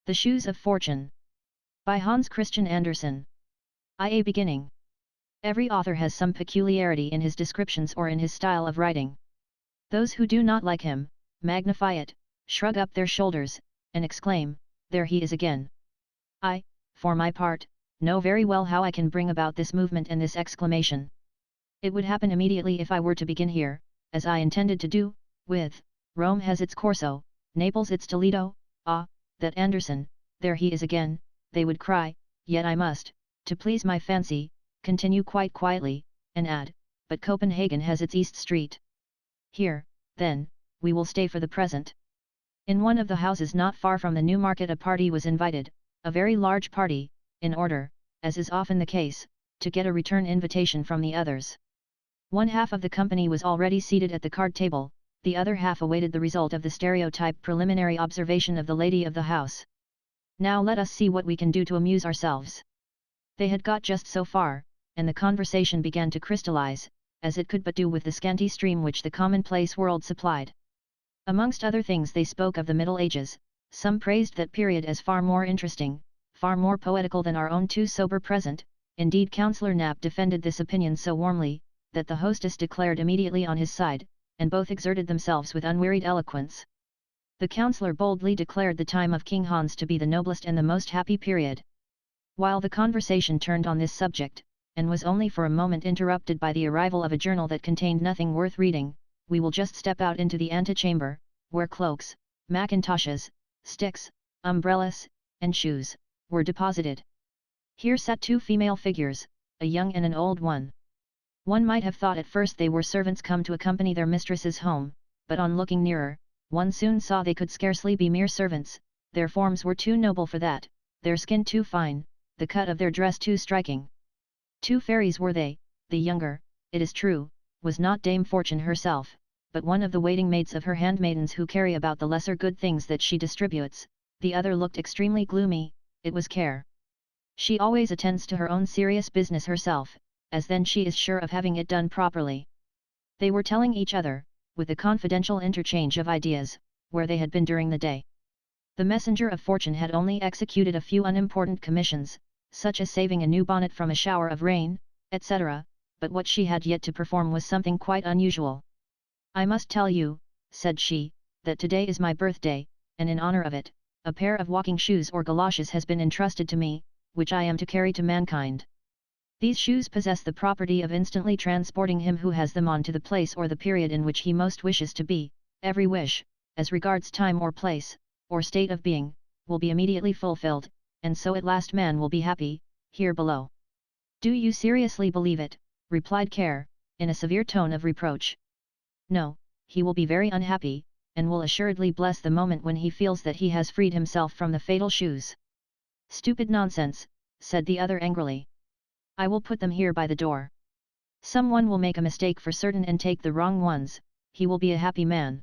The Shoes of Fortune. By Hans Christian Andersen. IA beginning. Every author has some peculiarity in his descriptions or in his style of writing. Those who do not like him, magnify it, shrug up their shoulders, and exclaim, "There he is again." I, for my part, know very well how I can bring about this movement and this exclamation. It would happen immediately if I were to begin here, as I intended to do, with, "Rome has its Corso, Naples its Toledo, ah, that Andersen, there he is again," they would cry, yet I must, to please my fancy, continue quite quietly, and add, "But Copenhagen has its East Street." Here, then, we will stay for the present. In one of the houses not far from the New Market a party was invited, a very large party, in order, as is often the case, to get a return invitation from the others. One half of the company was already seated at the card table, the other half awaited the result of the stereotype preliminary observation of the lady of the house. "Now let us see what we can do to amuse ourselves." They had got just so far, and the conversation began to crystallize, as it could but do with the scanty stream which the commonplace world supplied. Amongst other things they spoke of the Middle Ages, some praised that period as far more interesting, far more poetical than our own too sober present, indeed Councillor Knapp defended this opinion so warmly, that the hostess declared immediately on his side, and both exerted themselves with unwearied eloquence. The councillor boldly declared the time of King Hans to be the noblest and the most happy period. While the conversation turned on this subject, and was only for a moment interrupted by the arrival of a journal that contained nothing worth reading, we will just step out into the antechamber, where cloaks, mackintoshes, sticks, umbrellas, and shoes, were deposited. Here sat two female figures, a young and an old one. One might have thought at first they were servants come to accompany their mistresses home, but on looking nearer, one soon saw they could scarcely be mere servants, their forms were too noble for that, their skin too fine, the cut of their dress too striking. Two fairies were they, the younger, it is true, was not Dame Fortune herself, but one of the waiting maids of her handmaidens who carry about the lesser good things that she distributes, the other looked extremely gloomy, it was Care. She always attends to her own serious business herself, as then she is sure of having it done properly. They were telling each other, with a confidential interchange of ideas, where they had been during the day. The messenger of fortune had only executed a few unimportant commissions, such as saving a new bonnet from a shower of rain, etc., but what she had yet to perform was something quite unusual. "I must tell you," said she, "that today is my birthday, and in honor of it, a pair of walking shoes or galoshes has been entrusted to me, which I am to carry to mankind. These shoes possess the property of instantly transporting him who has them on to the place or the period in which he most wishes to be. Every wish, as regards time or place, or state of being, will be immediately fulfilled, and so at last man will be happy, here below." "Do you seriously believe it?" replied Care, in a severe tone of reproach. "No, he will be very unhappy, and will assuredly bless the moment when he feels that he has freed himself from the fatal shoes." "Stupid nonsense," said the other angrily. "I will put them here by the door. Someone will make a mistake for certain and take the wrong ones, he will be a happy man."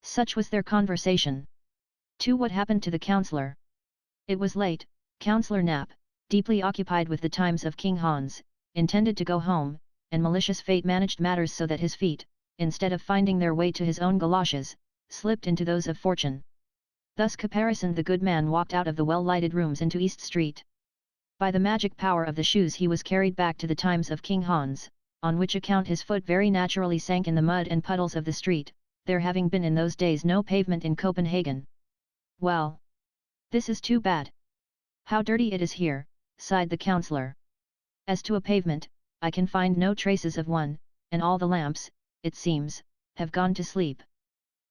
Such was their conversation. To what happened to the councillor? It was late. Councillor Knapp, deeply occupied with the times of King Hans, intended to go home, and malicious fate managed matters so that his feet, instead of finding their way to his own galoshes, slipped into those of Fortune. Thus caparisoned the good man walked out of the well-lighted rooms into East Street. By the magic power of the shoes he was carried back to the times of King Hans, on which account his foot very naturally sank in the mud and puddles of the street, there having been in those days no pavement in Copenhagen. "Well, this is too bad. How dirty it is here," sighed the councillor. "As to a pavement, I can find no traces of one, and all the lamps, it seems, have gone to sleep."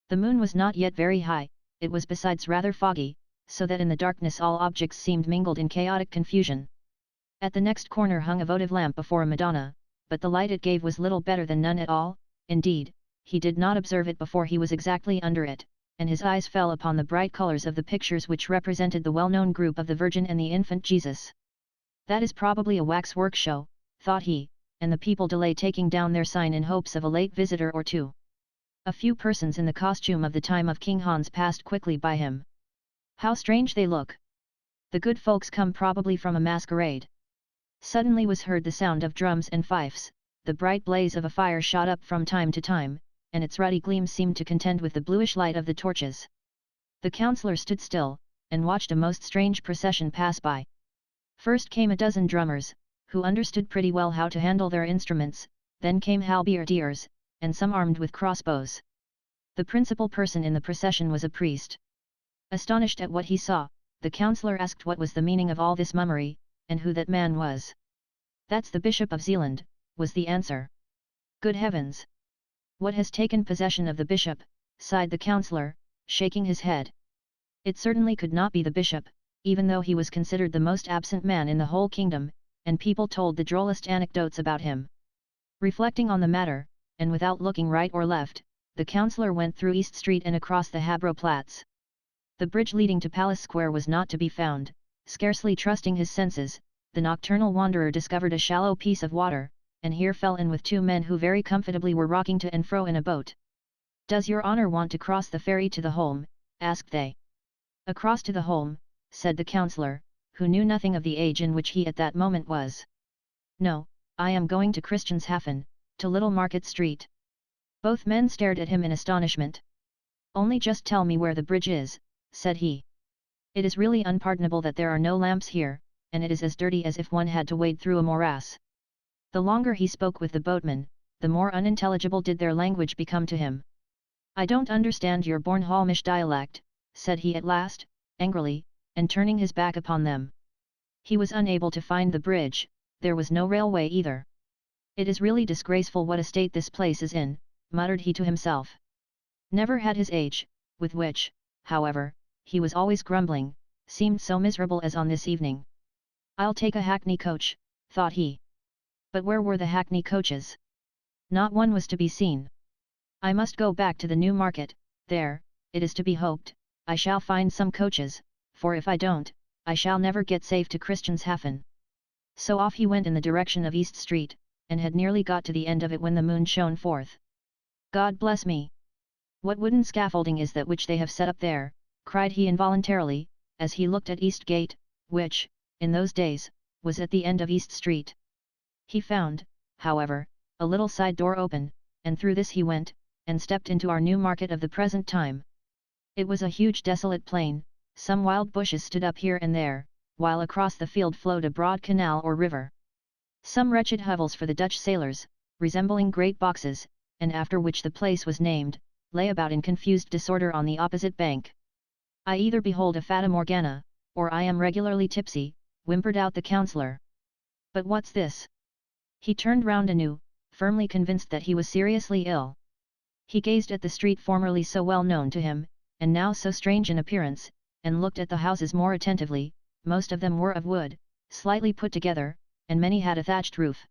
The moon was not yet very high, it was besides rather foggy, so that in the darkness all objects seemed mingled in chaotic confusion. At the next corner hung a votive lamp before a Madonna, but the light it gave was little better than none at all. Indeed, he did not observe it before he was exactly under it, and his eyes fell upon the bright colours of the pictures which represented the well-known group of the Virgin and the infant Jesus. "That is probably a wax-work show," thought he, and the people delay taking down their sign in hopes of a late visitor or two. A few persons in the costume of the time of King Hans passed quickly by him. "How strange they look! The good folks come probably from a masquerade." Suddenly was heard the sound of drums and fifes, the bright blaze of a fire shot up from time to time, and its ruddy gleam seemed to contend with the bluish light of the torches. The councillor stood still, and watched a most strange procession pass by. First came a dozen drummers, who understood pretty well how to handle their instruments, then came halberdiers, and some armed with crossbows. The principal person in the procession was a priest. Astonished at what he saw, the councillor asked what was the meaning of all this mummery, and who that man was. "That's the Bishop of Zealand," was the answer. "Good heavens! What has taken possession of the bishop?" sighed the councillor, shaking his head. It certainly could not be the bishop, even though he was considered the most absent man in the whole kingdom, and people told the drollest anecdotes about him. Reflecting on the matter, and without looking right or left, the councillor went through East Street and across the Habro-Platz. The bridge leading to Palace Square was not to be found. Scarcely trusting his senses, the nocturnal wanderer discovered a shallow piece of water, and here fell in with two men who very comfortably were rocking to and fro in a boat. "Does your honour want to cross the ferry to the Holm?" asked they. "Across to the Holm," said the councillor, who knew nothing of the age in which he at that moment was. "No, I am going to Christianshafen, to Little Market Street." Both men stared at him in astonishment. "Only just tell me where the bridge is," said he. "It is really unpardonable that there are no lamps here, and it is as dirty as if one had to wade through a morass." The longer he spoke with the boatman, the more unintelligible did their language become to him. "I don't understand your Bornholmish dialect," said he at last, angrily, and turning his back upon them. He was unable to find the bridge, there was no railway either. "It is really disgraceful what a state this place is in," muttered he to himself. Never had his age, with which, however, he was always grumbling, seemed so miserable as on this evening. "I'll take a hackney coach," thought he. But where were the hackney coaches? Not one was to be seen. "I must go back to the New Market, there, it is to be hoped, I shall find some coaches, for if I don't, I shall never get safe to Christianshafen." So off he went in the direction of East Street, and had nearly got to the end of it when the moon shone forth. "God bless me! What wooden scaffolding is that which they have set up there?" cried he involuntarily, as he looked at East Gate, which, in those days, was at the end of East Street. He found, however, a little side door open, and through this he went, and stepped into our New Market of the present time. It was a huge desolate plain, some wild bushes stood up here and there, while across the field flowed a broad canal or river. Some wretched hovels for the Dutch sailors, resembling great boxes, and after which the place was named, lay about in confused disorder on the opposite bank. "I either behold a Fata Morgana, or I am regularly tipsy," whimpered out the councillor. "But what's this?" He turned round anew, firmly convinced that he was seriously ill. He gazed at the street formerly so well known to him, and now so strange in appearance, and looked at the houses more attentively. Most of them were of wood, slightly put together, and many had a thatched roof.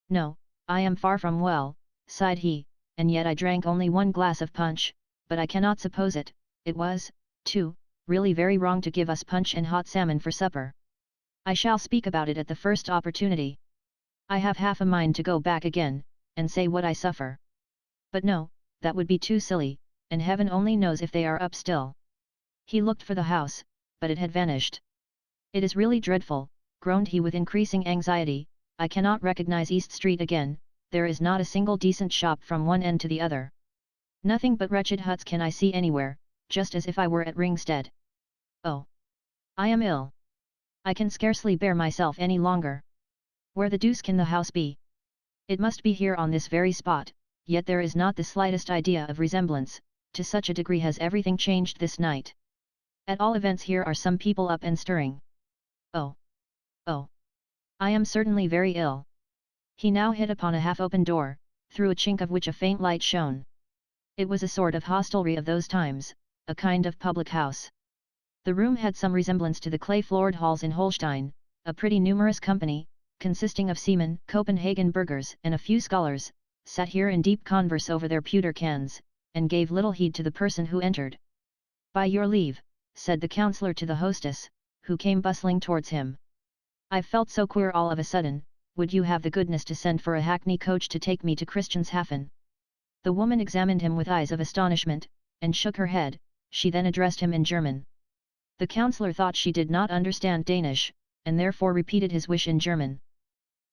"No, I am far from well," sighed he, "and yet I drank only one glass of punch, but I cannot suppose it was, too, really very wrong to give us punch and hot salmon for supper. I shall speak about it at the first opportunity. I have half a mind to go back again, and say what I suffer. But no, that would be too silly, and heaven only knows if they are up still." He looked for the house, but it had vanished. "It is really dreadful," groaned he with increasing anxiety, "I cannot recognize East Street again, there is not a single decent shop from one end to the other. Nothing but wretched huts can I see anywhere, just as if I were at Ringstead. Oh! I am ill. I can scarcely bear myself any longer. Where the deuce can the house be? It must be here on this very spot, yet there is not the slightest idea of resemblance, to such a degree has everything changed this night. At all events here are some people up and stirring. Oh! Oh! I am certainly very ill." He now hit upon a half-open door, through a chink of which a faint light shone. It was a sort of hostelry of those times, a kind of public house. The room had some resemblance to the clay-floored halls in Holstein, a pretty numerous company, consisting of seamen, Copenhagen burghers and a few scholars, sat here in deep converse over their pewter cans, and gave little heed to the person who entered. "By your leave," said the councillor to the hostess, who came bustling towards him. "I've felt so queer all of a sudden, would you have the goodness to send for a hackney coach to take me to Christianshafen?" The woman examined him with eyes of astonishment, and shook her head. She then addressed him in German. The councillor thought she did not understand Danish, and therefore repeated his wish in German.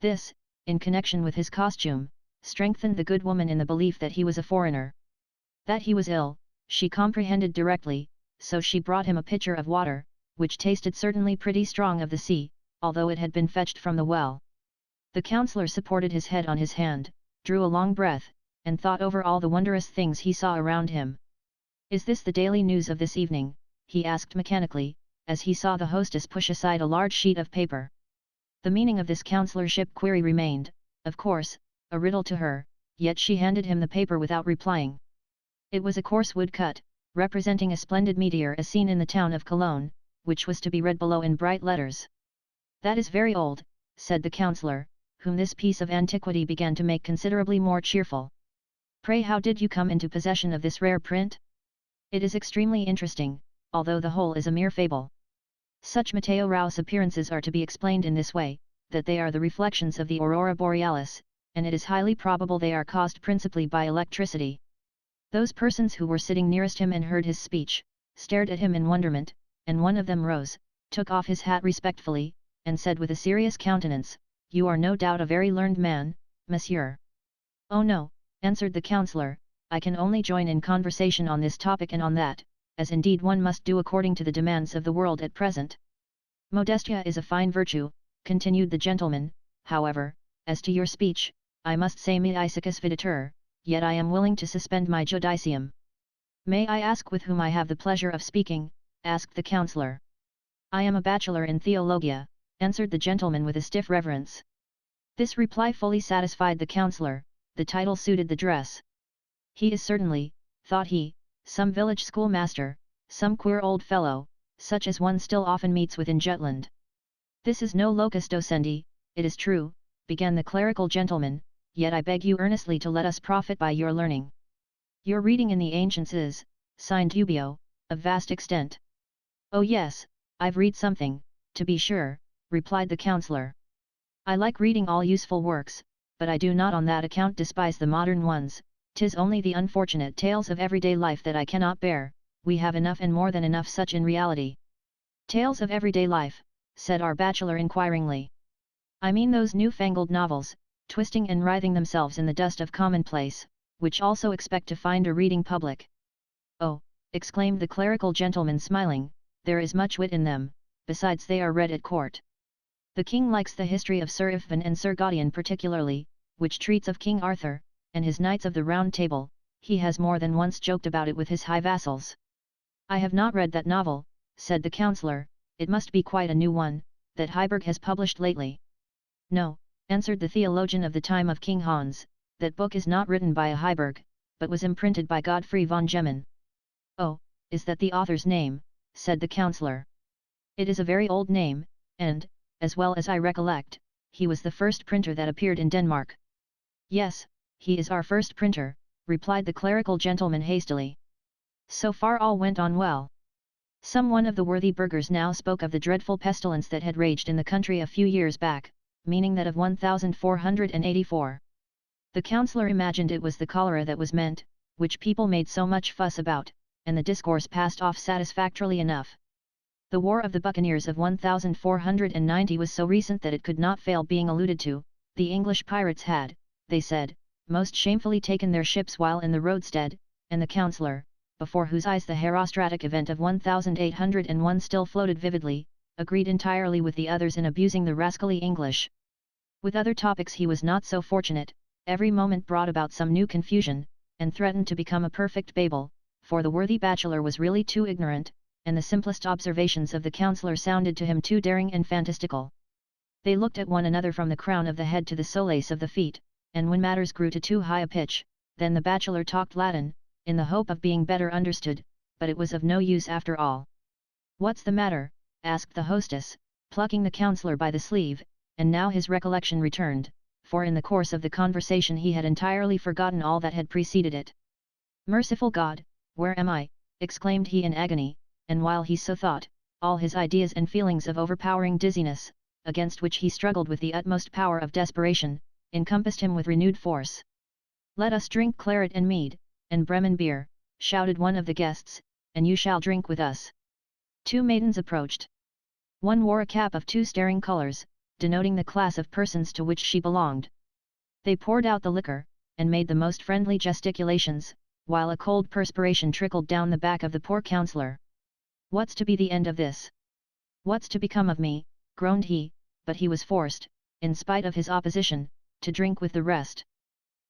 This, in connection with his costume, strengthened the good woman in the belief that he was a foreigner. That he was ill, she comprehended directly, so she brought him a pitcher of water, which tasted certainly pretty strong of the sea, although it had been fetched from the well. The counsellor supported his head on his hand, drew a long breath, and thought over all the wondrous things he saw around him. "Is this the daily news of this evening?" he asked mechanically, as he saw the hostess push aside a large sheet of paper. The meaning of this counsellorship query remained, of course, a riddle to her, yet she handed him the paper without replying. It was a coarse woodcut, representing a splendid meteor as seen in the town of Cologne, which was to be read below in bright letters. "That is very old," said the counsellor, whom this piece of antiquity began to make considerably more cheerful. "Pray, how did you come into possession of this rare print? It is extremely interesting, although the whole is a mere fable. Such Matteo Rouse appearances are to be explained in this way, that they are the reflections of the aurora borealis, and it is highly probable they are caused principally by electricity." Those persons who were sitting nearest him and heard his speech, stared at him in wonderment, and one of them rose, took off his hat respectfully, and said with a serious countenance, "You are no doubt a very learned man, monsieur." "Oh no," answered the counsellor, "I can only join in conversation on this topic and on that, as indeed one must do according to the demands of the world at present." "Modestia is a fine virtue," continued the gentleman, "however, as to your speech, I must say me issacus videtur, yet I am willing to suspend my judicium." "May I ask with whom I have the pleasure of speaking?" asked the counsellor. "I am a bachelor in theologia," answered the gentleman with a stiff reverence. This reply fully satisfied the counsellor, the title suited the dress. "He is certainly," thought he, "some village schoolmaster, some queer old fellow, such as one still often meets with in Jutland." "This is no locus docendi, it is true," began the clerical gentleman, "yet I beg you earnestly to let us profit by your learning. Your reading in the ancients is, sine dubio, of vast extent." "Oh yes, I've read something, to be sure," replied the counsellor. "I like reading all useful works, but I do not on that account despise the modern ones. 'Tis only the unfortunate tales of everyday life that I cannot bear. We have enough and more than enough such in reality." "Tales of everyday life," said our bachelor inquiringly. "I mean those new-fangled novels, twisting and writhing themselves in the dust of commonplace, which also expect to find a reading public." "Oh," exclaimed the clerical gentleman smiling, "there is much wit in them, besides they are read at court. The king likes the history of Sir Iffvan and Sir Gawain particularly, which treats of King Arthur, and his Knights of the Round Table. He has more than once joked about it with his high vassals." "I have not read that novel," said the counsellor, "it must be quite a new one, that Heiberg has published lately." "No," answered the theologian of the time of King Hans, "that book is not written by a Heiberg, but was imprinted by Godfrey von Gemmen." "Oh, is that the author's name?" said the counsellor. "It is a very old name, and, as well as I recollect, he was the first printer that appeared in Denmark." "Yes, he is our first printer," replied the clerical gentleman hastily. So far all went on well. Some one of the worthy burghers now spoke of the dreadful pestilence that had raged in the country a few years back, meaning that of 1484. The counsellor imagined it was the cholera that was meant, which people made so much fuss about, and the discourse passed off satisfactorily enough. The War of the Buccaneers of 1490 was so recent that it could not fail being alluded to. The English pirates had, they said, most shamefully taken their ships while in the roadstead, and the counsellor, before whose eyes the herostratic event of 1801 still floated vividly, agreed entirely with the others in abusing the rascally English. With other topics he was not so fortunate. Every moment brought about some new confusion, and threatened to become a perfect Babel, for the worthy bachelor was really too ignorant, and the simplest observations of the counsellor sounded to him too daring and fantastical. They looked at one another from the crown of the head to the solace of the feet, and when matters grew to too high a pitch, then the bachelor talked Latin, in the hope of being better understood, but it was of no use after all. "What's the matter?" asked the hostess, plucking the counsellor by the sleeve, and now his recollection returned, for in the course of the conversation he had entirely forgotten all that had preceded it. "Merciful God, where am I?" exclaimed he in agony, and while he so thought, all his ideas and feelings of overpowering dizziness, against which he struggled with the utmost power of desperation, encompassed him with renewed force. "Let us drink claret and mead, and Bremen beer," shouted one of the guests, "and you shall drink with us." Two maidens approached. One wore a cap of two staring colours, denoting the class of persons to which she belonged. They poured out the liquor, and made the most friendly gesticulations, while a cold perspiration trickled down the back of the poor counsellor. "What's to be the end of this?" What's to become of me, groaned he, but he was forced, in spite of his opposition, to drink with the rest.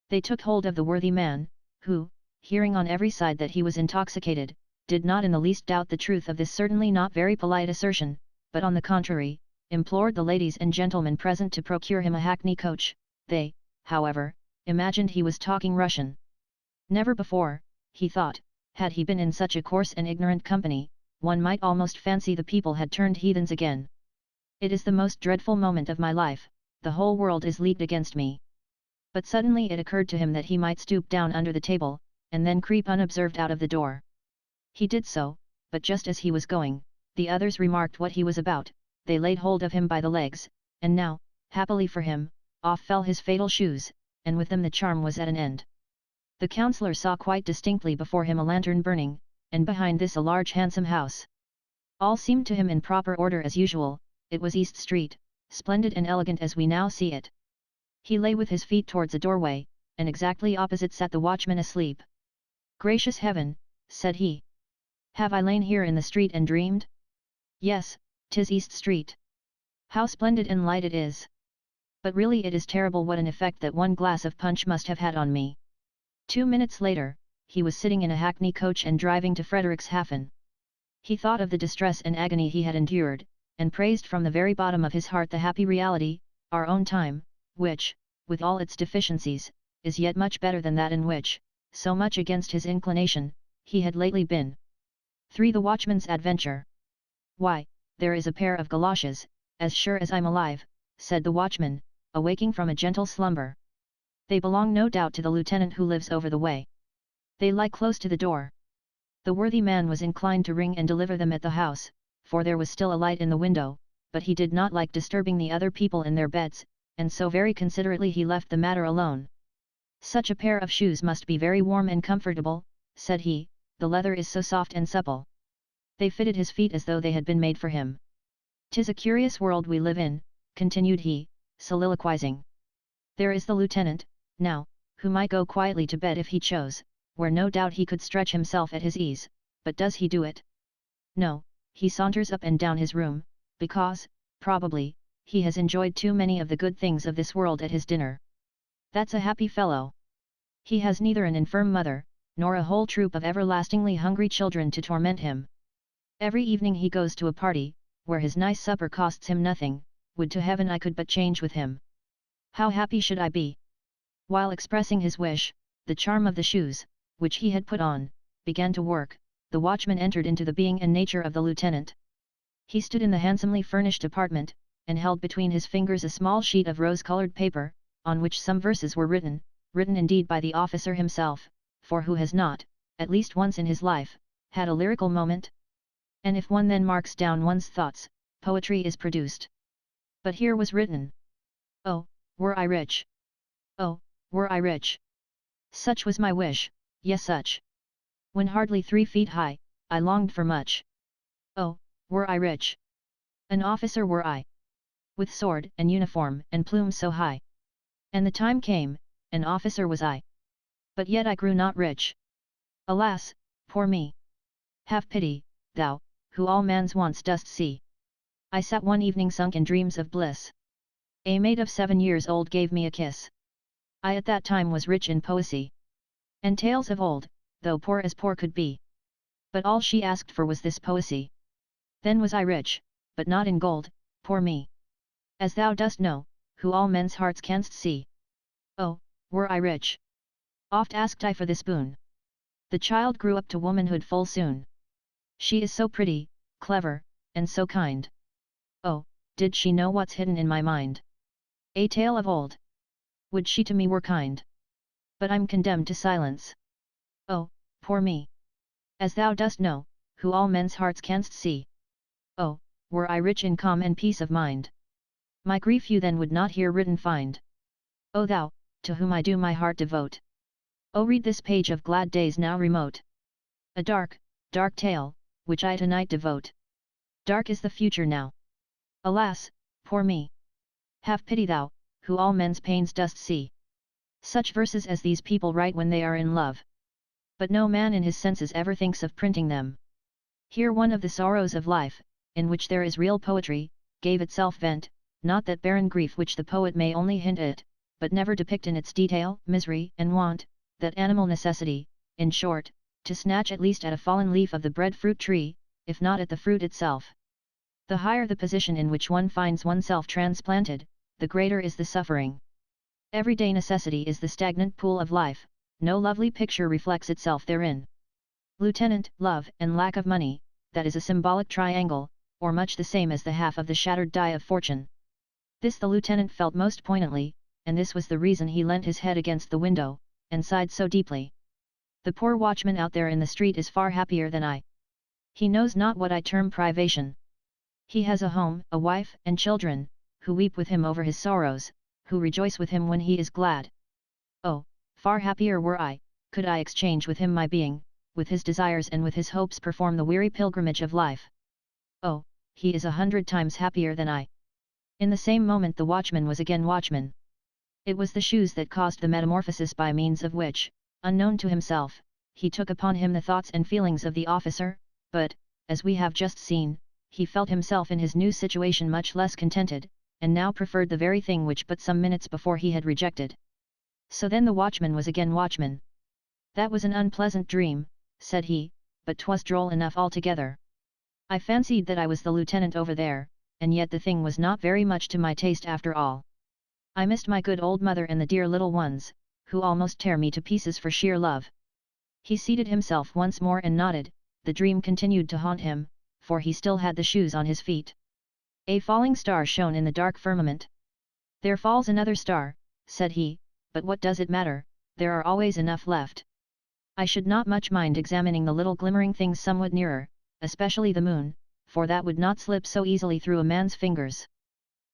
They took hold of the worthy man, who, hearing on every side that he was intoxicated, did not in the least doubt the truth of this certainly not very polite assertion, but on the contrary, implored the ladies and gentlemen present to procure him a hackney coach. They, however, imagined he was talking Russian. Never before, he thought, had he been in such a coarse and ignorant company, one might almost fancy the people had turned heathens again. It is the most dreadful moment of my life, the whole world is leagued against me. But suddenly it occurred to him that he might stoop down under the table, and then creep unobserved out of the door. He did so, but just as he was going, the others remarked what he was about, they laid hold of him by the legs, and now, happily for him, off fell his fatal shoes, and with them the charm was at an end. The counsellor saw quite distinctly before him a lantern burning, and behind this a large handsome house. All seemed to him in proper order as usual, it was East Street, splendid and elegant as we now see it. He lay with his feet towards a doorway, and exactly opposite sat the watchman asleep. "Gracious heaven," said he. "Have I lain here in the street and dreamed? Yes, 'tis East Street. How splendid and light it is! But really it is terrible what an effect that one glass of punch must have had on me." 2 minutes later, he was sitting in a hackney coach and driving to Frederikshafen. He thought of the distress and agony he had endured, and praised from the very bottom of his heart the happy reality, our own time, which, with all its deficiencies, is yet much better than that in which, so much against his inclination, he had lately been. 3. The Watchman's Adventure. "Why, there is a pair of galoshes, as sure as I'm alive," said the watchman, awaking from a gentle slumber. "They belong no doubt to the lieutenant who lives over the way. They lie close to the door." The worthy man was inclined to ring and deliver them at the house, for there was still a light in the window, but he did not like disturbing the other people in their beds, and so very considerately he left the matter alone. "Such a pair of shoes must be very warm and comfortable," said he, "the leather is so soft and supple. They fitted his feet as though they had been made for him. 'Tis a curious world we live in," continued he, soliloquizing. "There is the lieutenant, now, who might go quietly to bed if he chose, where no doubt he could stretch himself at his ease, but does he do it? No, he saunters up and down his room, because, probably, he has enjoyed too many of the good things of this world at his dinner. That's a happy fellow. He has neither an infirm mother, nor a whole troop of everlastingly hungry children to torment him. Every evening he goes to a party, where his nice supper costs him nothing. Would to heaven I could but change with him. How happy should I be!" While expressing his wish, the charm of the shoes, which he had put on, began to work. The watchman entered into the being and nature of the lieutenant. He stood in the handsomely furnished apartment, and held between his fingers a small sheet of rose-colored paper, on which some verses were written indeed by the officer himself, for who has not, at least once in his life, had a lyrical moment? And if one then marks down one's thoughts, poetry is produced. But here was written: "Oh, were I rich! Oh, were I rich! Such was my wish, yes such. When hardly 3 feet high, I longed for much. Oh, were I rich! An officer were I, with sword and uniform and plume so high. And the time came, an officer was I. But yet I grew not rich. Alas, poor me! Have pity, thou, who all man's wants dost see." I sat one evening sunk in dreams of bliss. A maid of 7 years old gave me a kiss. I at that time was rich in poesy and tales of old, though poor as poor could be. But all she asked for was this poesy. Then was I rich, but not in gold, poor me! As thou dost know, who all men's hearts canst see. Oh, were I rich! Oft asked I for this boon. The child grew up to womanhood full soon. She is so pretty, clever, and so kind. Oh, did she know what's hidden in my mind? A tale of old. Would she to me were kind. But I'm condemned to silence. Oh, poor me! As thou dost know, who all men's hearts canst see. Oh, were I rich in calm and peace of mind. My grief you then would not here written find. O thou, to whom I do my heart devote. Oh, read this page of glad days now remote. A dark, dark tale, which I tonight devote. Dark is the future now. Alas, poor me! Have pity thou, who all men's pains dost see. Such verses as these people write when they are in love. But no man in his senses ever thinks of printing them. Hear one of the sorrows of life, in which there is real poetry, gave itself vent, not that barren grief which the poet may only hint at, but never depict in its detail, misery and want, that animal necessity, in short, to snatch at least at a fallen leaf of the breadfruit tree, if not at the fruit itself. The higher the position in which one finds oneself transplanted, the greater is the suffering. Everyday necessity is the stagnant pool of life, no lovely picture reflects itself therein. Lieutenant, love, and lack of money, that is a symbolic triangle, or much the same as the half of the shattered die of fortune. This the lieutenant felt most poignantly, and this was the reason he leant his head against the window, and sighed so deeply. The poor watchman out there in the street is far happier than I. He knows not what I term privation. He has a home, a wife, and children, who weep with him over his sorrows, who rejoice with him when he is glad. Oh, far happier were I, could I exchange with him my being, with his desires and with his hopes perform the weary pilgrimage of life. Oh, he is 100 times happier than I. In the same moment the watchman was again watchman. It was the shoes that caused the metamorphosis by means of which, unknown to himself, he took upon him the thoughts and feelings of the officer, but, as we have just seen, he felt himself in his new situation much less contented, and now preferred the very thing which but some minutes before he had rejected. So then the watchman was again watchman. That was an unpleasant dream, said he, but 'twas droll enough altogether. I fancied that I was the lieutenant over there, and yet the thing was not very much to my taste after all. I missed my good old mother and the dear little ones, who almost tear me to pieces for sheer love. He seated himself once more and nodded. The dream continued to haunt him, for he still had the shoes on his feet. A falling star shone in the dark firmament. There falls another star, said he, but what does it matter, there are always enough left. I should not much mind examining the little glimmering things somewhat nearer, especially the moon, for that would not slip so easily through a man's fingers.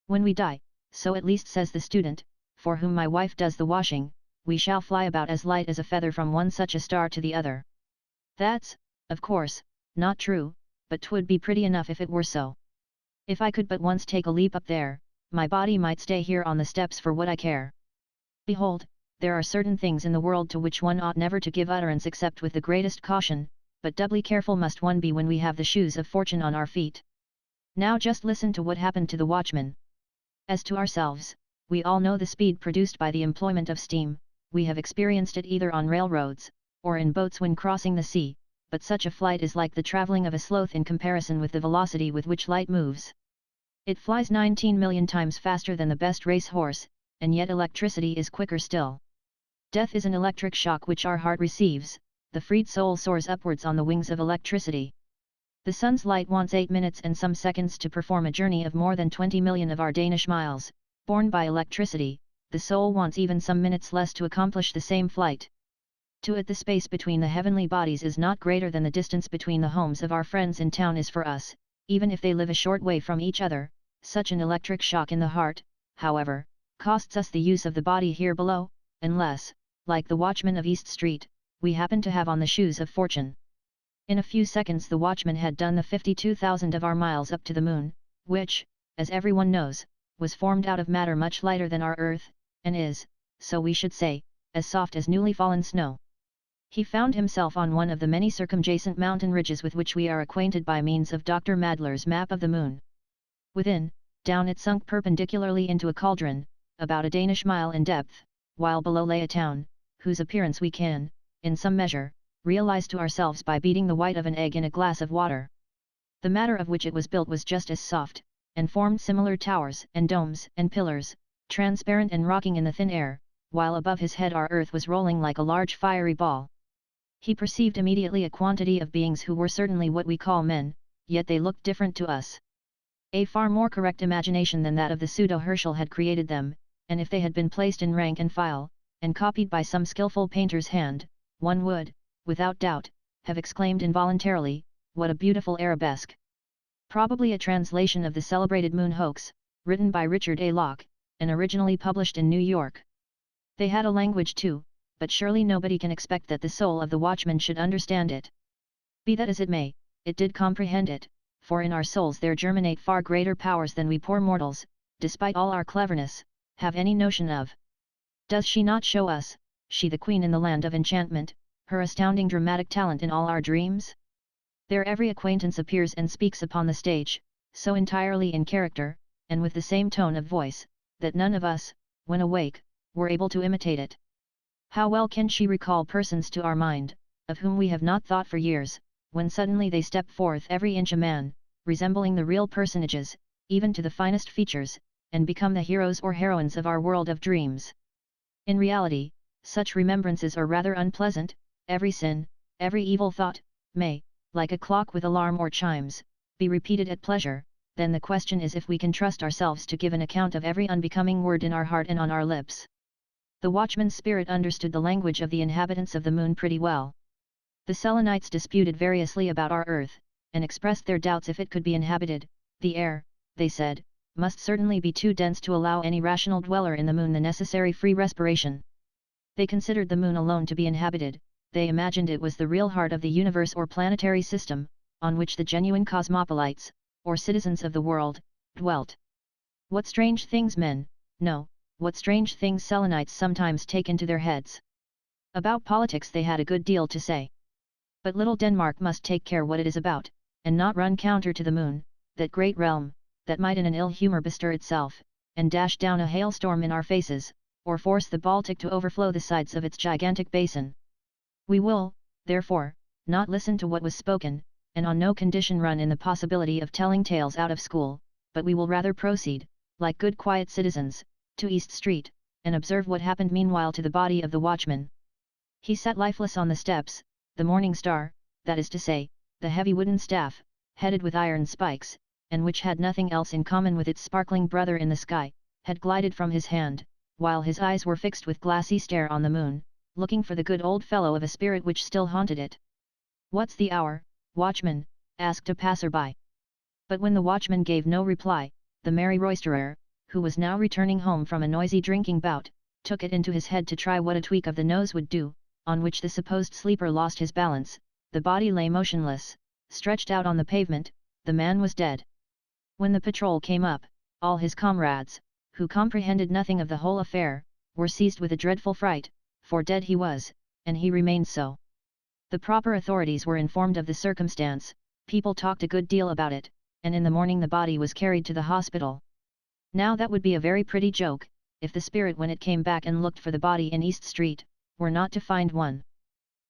When we die, so at least says the student, for whom my wife does the washing, we shall fly about as light as a feather from one such a star to the other. That's, of course, not true, but 'twould be pretty enough if it were so. If I could but once take a leap up there, my body might stay here on the steps for what I care. Behold, there are certain things in the world to which one ought never to give utterance except with the greatest caution, but doubly careful must one be when we have the shoes of fortune on our feet. Now just listen to what happened to the watchman. As to ourselves, we all know the speed produced by the employment of steam, we have experienced it either on railroads, or in boats when crossing the sea, but such a flight is like the travelling of a sloth in comparison with the velocity with which light moves. It flies 19 million times faster than the best race horse, and yet electricity is quicker still. Death is an electric shock which our heart receives, the freed soul soars upwards on the wings of electricity. The sun's light wants 8 minutes and some seconds to perform a journey of more than 20 million of our Danish miles, borne by electricity, the soul wants even some minutes less to accomplish the same flight. To it the space between the heavenly bodies is not greater than the distance between the homes of our friends in town is for us, even if they live a short way from each other. Such an electric shock in the heart, however, costs us the use of the body here below, unless, like the watchman of East Street, we happen to have on the shoes of fortune. In a few seconds the watchman had done the 52,000 of our miles up to the moon, which, as everyone knows, was formed out of matter much lighter than our earth, and is, so we should say, as soft as newly fallen snow. He found himself on one of the many circumjacent mountain ridges with which we are acquainted by means of Dr. Madler's map of the moon. Within, down it sunk perpendicularly into a cauldron, about a Danish mile in depth, while below lay a town, whose appearance we can, in some measure, realize to ourselves by beating the white of an egg in a glass of water. The matter of which it was built was just as soft, and formed similar towers and domes and pillars, transparent and rocking in the thin air, while above his head our earth was rolling like a large fiery ball. He perceived immediately a quantity of beings who were certainly what we call men, yet they looked different to us. A far more correct imagination than that of the pseudo-Herschel had created them, and if they had been placed in rank and file, and copied by some skillful painter's hand, one would, without doubt, have exclaimed involuntarily, "What a beautiful arabesque!" Probably a translation of the celebrated Moon Hoax, written by Richard A. Locke, and originally published in New York. They had a language too, but surely nobody can expect that the soul of the watchman should understand it. Be that as it may, it did comprehend it, for in our souls there germinate far greater powers than we poor mortals, despite all our cleverness, have any notion of. Does she not show us, she the queen in the land of enchantment, her astounding dramatic talent in all our dreams? There every acquaintance appears and speaks upon the stage, so entirely in character, and with the same tone of voice, that none of us, when awake, were able to imitate it. How well can she recall persons to our mind, of whom we have not thought for years, when suddenly they step forth every inch a man, resembling the real personages, even to the finest features, and become the heroes or heroines of our world of dreams. In reality, such remembrances are rather unpleasant. Every sin, every evil thought, may, like a clock with alarm or chimes, be repeated at pleasure. Then the question is if we can trust ourselves to give an account of every unbecoming word in our heart and on our lips. The watchman's spirit understood the language of the inhabitants of the moon pretty well. The Selenites disputed variously about our earth, and expressed their doubts if it could be inhabited. The air, they said, must certainly be too dense to allow any rational dweller in the moon the necessary free respiration. They considered the moon alone to be inhabited. They imagined it was the real heart of the universe or planetary system, on which the genuine cosmopolites, or citizens of the world, dwelt. What strange things men, no, what strange things Selenites sometimes take into their heads. About politics they had a good deal to say. But little Denmark must take care what it is about, and not run counter to the moon, that great realm, that might in an ill humour bestir itself, and dash down a hailstorm in our faces, or force the Baltic to overflow the sides of its gigantic basin. We will, therefore, not listen to what was spoken, and on no condition run in the possibility of telling tales out of school, but we will rather proceed, like good quiet citizens, to East Street, and observe what happened meanwhile to the body of the watchman. He sat lifeless on the steps. The morning star, that is to say, the heavy wooden staff, headed with iron spikes, and which had nothing else in common with its sparkling brother in the sky, had glided from his hand, while his eyes were fixed with glassy stare on the moon, looking for the good old fellow of a spirit which still haunted it. "What's the hour, watchman?" asked a passer-by. But when the watchman gave no reply, the merry roisterer, who was now returning home from a noisy drinking bout, took it into his head to try what a tweak of the nose would do, on which the supposed sleeper lost his balance. The body lay motionless, stretched out on the pavement. The man was dead. When the patrol came up, all his comrades, who comprehended nothing of the whole affair, were seized with a dreadful fright, for dead he was, and he remained so. The proper authorities were informed of the circumstance, people talked a good deal about it, and in the morning the body was carried to the hospital. Now that would be a very pretty joke, if the spirit when it came back and looked for the body in East Street, were not to find one.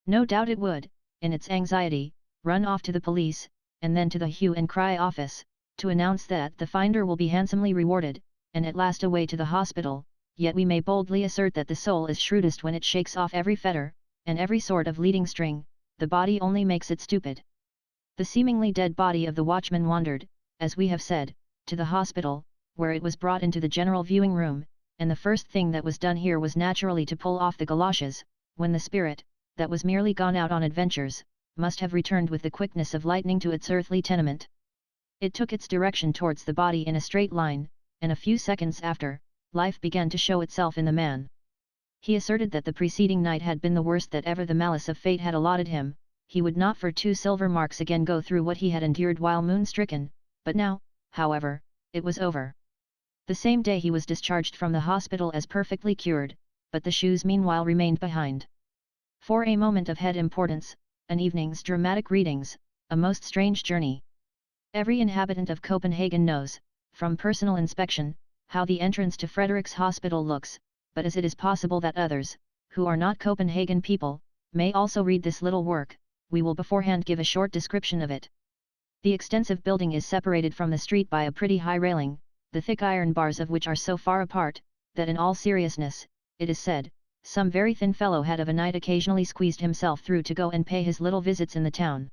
No doubt it would, in its anxiety, run off to the police, and then to the hue and cry office, to announce that the finder will be handsomely rewarded, and at last away to the hospital. Yet we may boldly assert that the soul is shrewdest when it shakes off every fetter, and every sort of leading string. The body only makes it stupid. The seemingly dead body of the watchman wandered, as we have said, to the hospital, where it was brought into the general viewing room, and the first thing that was done here was naturally to pull off the galoshes, when the spirit, that was merely gone out on adventures, must have returned with the quickness of lightning to its earthly tenement. It took its direction towards the body in a straight line, and a few seconds after, life began to show itself in the man. He asserted that the preceding night had been the worst that ever the malice of fate had allotted him. He would not for 2 silver marks again go through what he had endured while moon-stricken, but now, however, it was over. The same day he was discharged from the hospital as perfectly cured, but the shoes meanwhile remained behind. For a moment of head importance, an evening's dramatic readings, a most strange journey. Every inhabitant of Copenhagen knows, from personal inspection, how the entrance to Frederick's Hospital looks, but as it is possible that others, who are not Copenhagen people, may also read this little work, we will beforehand give a short description of it. The extensive building is separated from the street by a pretty high railing, the thick iron bars of which are so far apart, that in all seriousness, it is said, some very thin fellow had of a night occasionally squeezed himself through to go and pay his little visits in the town.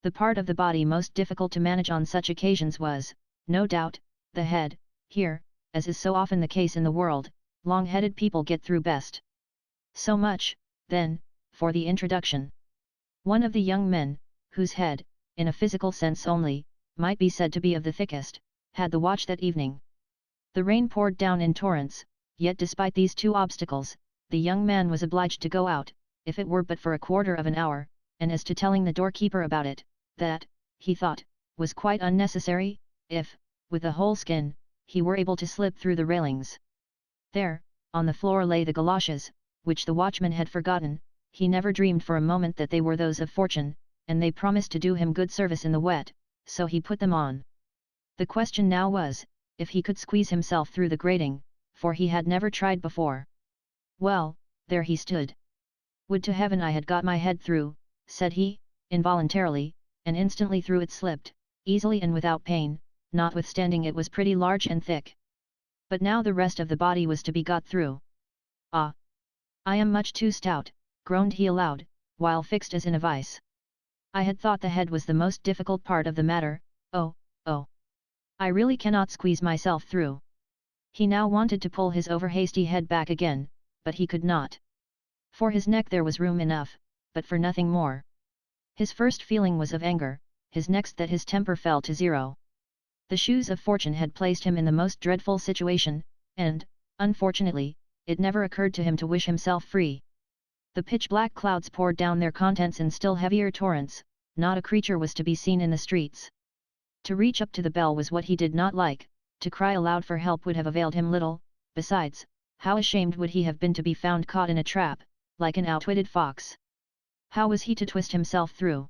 The part of the body most difficult to manage on such occasions was, no doubt, the head. Here, as is so often the case in the world, long-headed people get through best. So much, then, for the introduction. One of the young men, whose head, in a physical sense only, might be said to be of the thickest, had the watch that evening. The rain poured down in torrents, yet despite these 2 obstacles, the young man was obliged to go out, if it were but for a quarter of an hour, and as to telling the doorkeeper about it, that, he thought, was quite unnecessary, if, with a whole skin, he were able to slip through the railings. There, on the floor lay the galoshes, which the watchman had forgotten. He never dreamed for a moment that they were those of Fortune, and they promised to do him good service in the wet, so he put them on. The question now was, if he could squeeze himself through the grating, for he had never tried before. Well, there he stood. Would to heaven I had got my head through, said he, involuntarily, and instantly through it slipped, easily and without pain, notwithstanding it was pretty large and thick. But now the rest of the body was to be got through. Ah! I am much too stout, groaned he aloud, while fixed as in a vice. I had thought the head was the most difficult part of the matter, oh. I really cannot squeeze myself through. He now wanted to pull his over-hasty head back again, but he could not. For his neck there was room enough, but for nothing more. His first feeling was of anger, his next that his temper fell to zero. The shoes of fortune had placed him in the most dreadful situation, and, unfortunately, it never occurred to him to wish himself free. The pitch-black clouds poured down their contents in still heavier torrents, not a creature was to be seen in the streets. To reach up to the bell was what he did not like, to cry aloud for help would have availed him little, besides, how ashamed would he have been to be found caught in a trap, like an outwitted fox. How was he to twist himself through?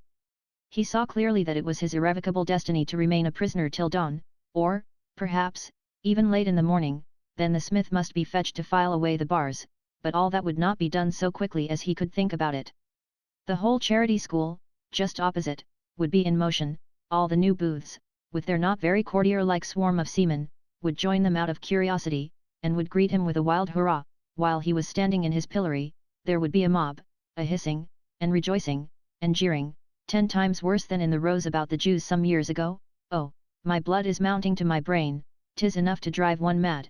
He saw clearly that it was his irrevocable destiny to remain a prisoner till dawn, or, perhaps, even late in the morning, then the smith must be fetched to file away the bars, but all that would not be done so quickly as he could think about it. The whole charity school, just opposite, would be in motion, all the new booths, with their not very courtier-like swarm of seamen, would join them out of curiosity, and would greet him with a wild hurrah. While he was standing in his pillory, there would be a mob, a hissing, and rejoicing, and jeering, 10 times worse than in the rows about the Jews some years ago. Oh, my blood is mounting to my brain, 'tis enough to drive one mad.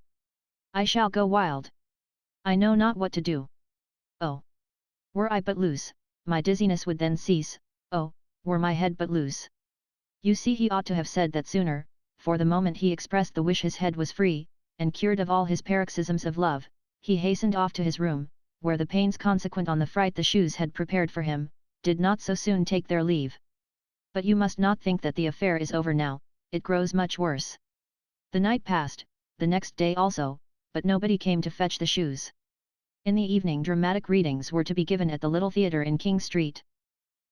I shall go wild. I know not what to do. Oh! Were I but loose, my dizziness would then cease, oh, were my head but loose. You see, he ought to have said that sooner, for the moment he expressed the wish his head was free, and cured of all his paroxysms of love, he hastened off to his room, where the pains consequent on the fright the shoes had prepared for him, did not so soon take their leave. But you must not think that the affair is over now, it grows much worse. The night passed, the next day also, but nobody came to fetch the shoes. In the evening dramatic readings were to be given at the little theatre in King Street.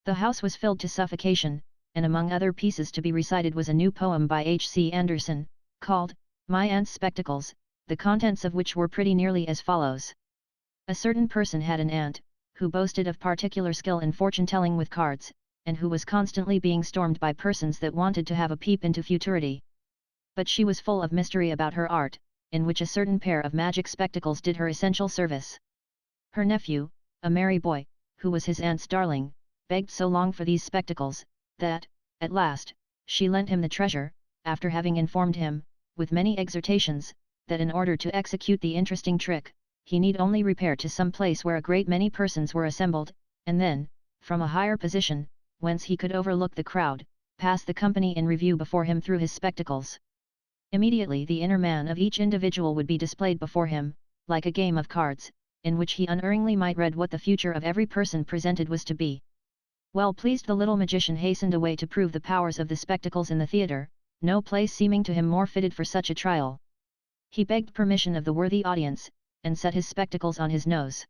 The house was filled to suffocation, and among other pieces to be recited was a new poem by H.C. Andersen, called, My Aunt's Spectacles, the contents of which were pretty nearly as follows. A certain person had an aunt, who boasted of particular skill in fortune-telling with cards, and who was constantly being stormed by persons that wanted to have a peep into futurity. But she was full of mystery about her art, in which a certain pair of magic spectacles did her essential service. Her nephew, a merry boy, who was his aunt's darling, begged so long for these spectacles, that, at last, she lent him the treasure, after having informed him, with many exhortations, that in order to execute the interesting trick, he need only repair to some place where a great many persons were assembled, and then, from a higher position, whence he could overlook the crowd, pass the company in review before him through his spectacles. Immediately the inner man of each individual would be displayed before him, like a game of cards, in which he unerringly might read what the future of every person presented was to be. Well pleased, the little magician hastened away to prove the powers of the spectacles in the theatre, no place seeming to him more fitted for such a trial. He begged permission of the worthy audience, and set his spectacles on his nose.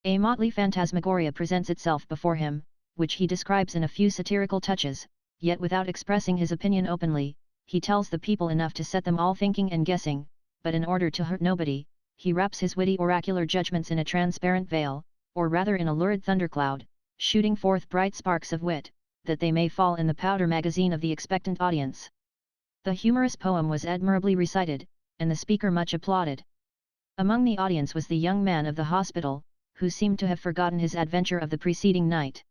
A motley phantasmagoria presents itself before him, which he describes in a few satirical touches, yet without expressing his opinion openly. He tells the people enough to set them all thinking and guessing, but in order to hurt nobody, he wraps his witty oracular judgments in a transparent veil, or rather in a lurid thundercloud, shooting forth bright sparks of wit, that they may fall in the powder magazine of the expectant audience. The humorous poem was admirably recited, and the speaker much applauded. Among the audience was the young man of the hospital, who seemed to have forgotten his adventure of the preceding night.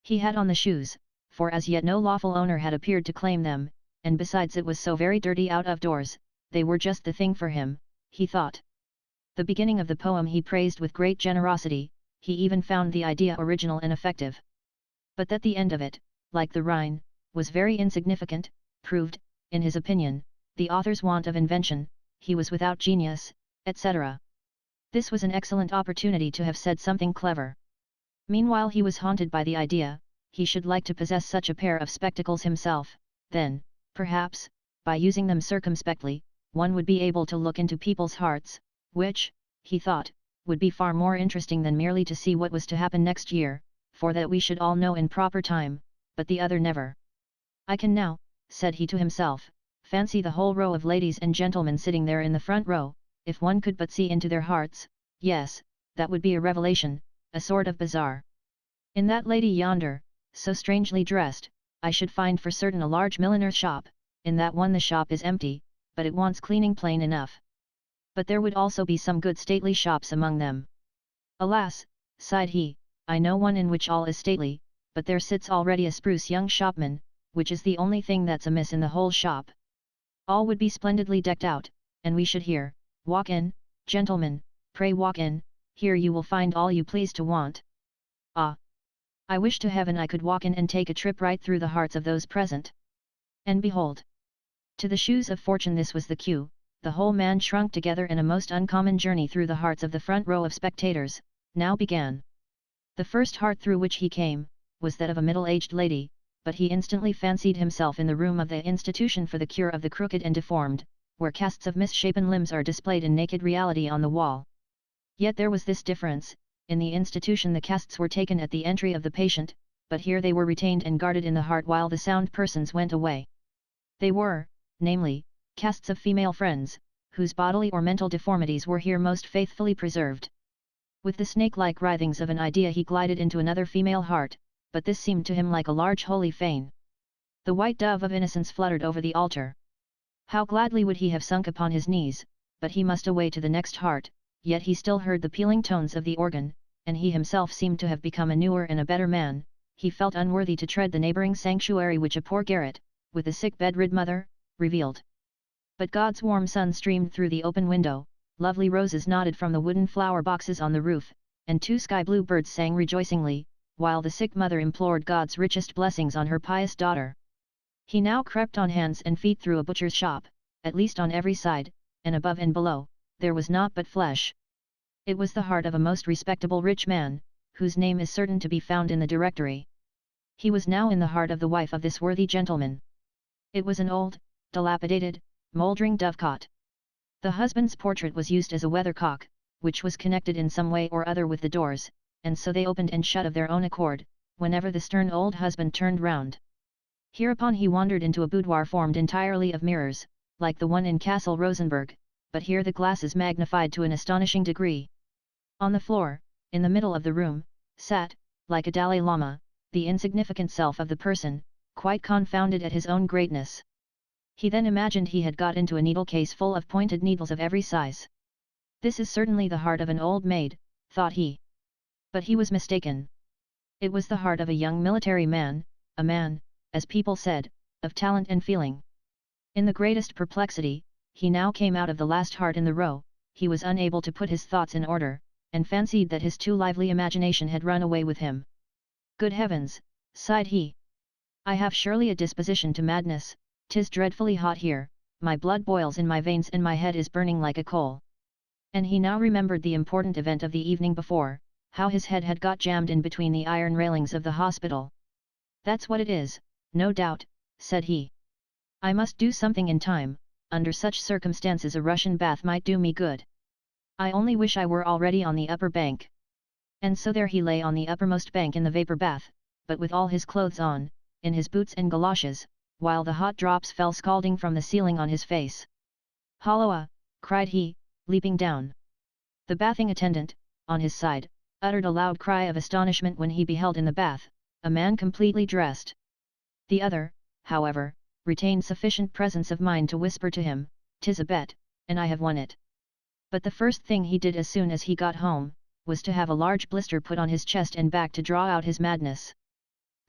He had on the shoes, for as yet no lawful owner had appeared to claim them, and besides it was so very dirty out of doors, they were just the thing for him, he thought. The beginning of the poem he praised with great generosity, he even found the idea original and effective. But that the end of it, like the Rhine, was very insignificant, proved, in his opinion, the author's want of invention, he was without genius, etc. This was an excellent opportunity to have said something clever. Meanwhile he was haunted by the idea, he should like to possess such a pair of spectacles himself, then, perhaps, by using them circumspectly, one would be able to look into people's hearts, which, he thought, would be far more interesting than merely to see what was to happen next year, for that we should all know in proper time, but the other never. I can now, said he to himself, Fancy the whole row of ladies and gentlemen sitting there in the front row, if one could but see into their hearts, yes, that would be a revelation, a sort of bazaar. In that lady yonder, so strangely dressed, I should find for certain a large milliner's shop, in that one the shop is empty, but it wants cleaning plain enough. But there would also be some good stately shops among them. Alas, sighed he, I know one in which all is stately, but there sits already a spruce young shopman, which is the only thing that's amiss in the whole shop. All would be splendidly decked out, and we should hear, walk in, gentlemen, pray walk in, here you will find all you please to want. Ah! I wish to heaven I could walk in and take a trip right through the hearts of those present. And behold! To the shoes of fortune this was the cue, the whole man shrunk together and a most uncommon journey through the hearts of the front row of spectators, now began. The first heart through which he came, was that of a middle-aged lady, but he instantly fancied himself in the room of the Institution for the Cure of the Crooked and Deformed, where casts of misshapen limbs are displayed in naked reality on the wall. Yet there was this difference, in the institution the casts were taken at the entry of the patient, but here they were retained and guarded in the heart while the sound persons went away. They were, namely, casts of female friends, whose bodily or mental deformities were here most faithfully preserved. With the snake-like writhings of an idea he glided into another female heart, but this seemed to him like a large holy fane. The white dove of innocence fluttered over the altar. How gladly would he have sunk upon his knees, but he must away to the next heart, yet he still heard the pealing tones of the organ, and he himself seemed to have become a newer and a better man. He felt unworthy to tread the neighbouring sanctuary which a poor garret, with a sick bedrid mother, revealed. But God's warm sun streamed through the open window, lovely roses nodded from the wooden flower boxes on the roof, and two sky-blue birds sang rejoicingly, while the sick mother implored God's richest blessings on her pious daughter. He now crept on hands and feet through a butcher's shop, at least on every side, and above and below, there was naught but flesh. It was the heart of a most respectable rich man, whose name is certain to be found in the directory. He was now in the heart of the wife of this worthy gentleman. It was an old, dilapidated, mouldering dovecot. The husband's portrait was used as a weathercock, which was connected in some way or other with the doors, and so they opened and shut of their own accord, whenever the stern old husband turned round. Hereupon he wandered into a boudoir formed entirely of mirrors, like the one in Castle Rosenberg, but here the glasses magnified to an astonishing degree. On the floor, in the middle of the room, sat, like a Dalai Lama, the insignificant self of the person, quite confounded at his own greatness. He then imagined he had got into a needle case full of pointed needles of every size. This is certainly the heart of an old maid, thought he. But he was mistaken. It was the heart of a young military man, a man, as people said, of talent and feeling. In the greatest perplexity, he now came out of the last heart in the row. He was unable to put his thoughts in order, and fancied that his too lively imagination had run away with him. Good heavens, sighed he. I have surely a disposition to madness. 'Tis dreadfully hot here, my blood boils in my veins and my head is burning like a coal. And he now remembered the important event of the evening before, how his head had got jammed in between the iron railings of the hospital. That's what it is, no doubt, said he. I must do something in time, under such circumstances a Russian bath might do me good. I only wish I were already on the upper bank. And so there he lay on the uppermost bank in the vapour bath, but with all his clothes on, in his boots and galoshes, while the hot drops fell scalding from the ceiling on his face. Halloa! Cried he, leaping down. The bathing attendant, on his side, uttered a loud cry of astonishment when he beheld in the bath, a man completely dressed. The other, however, retained sufficient presence of mind to whisper to him, "'Tis a bet, and I have won it." But the first thing he did as soon as he got home, was to have a large blister put on his chest and back to draw out his madness.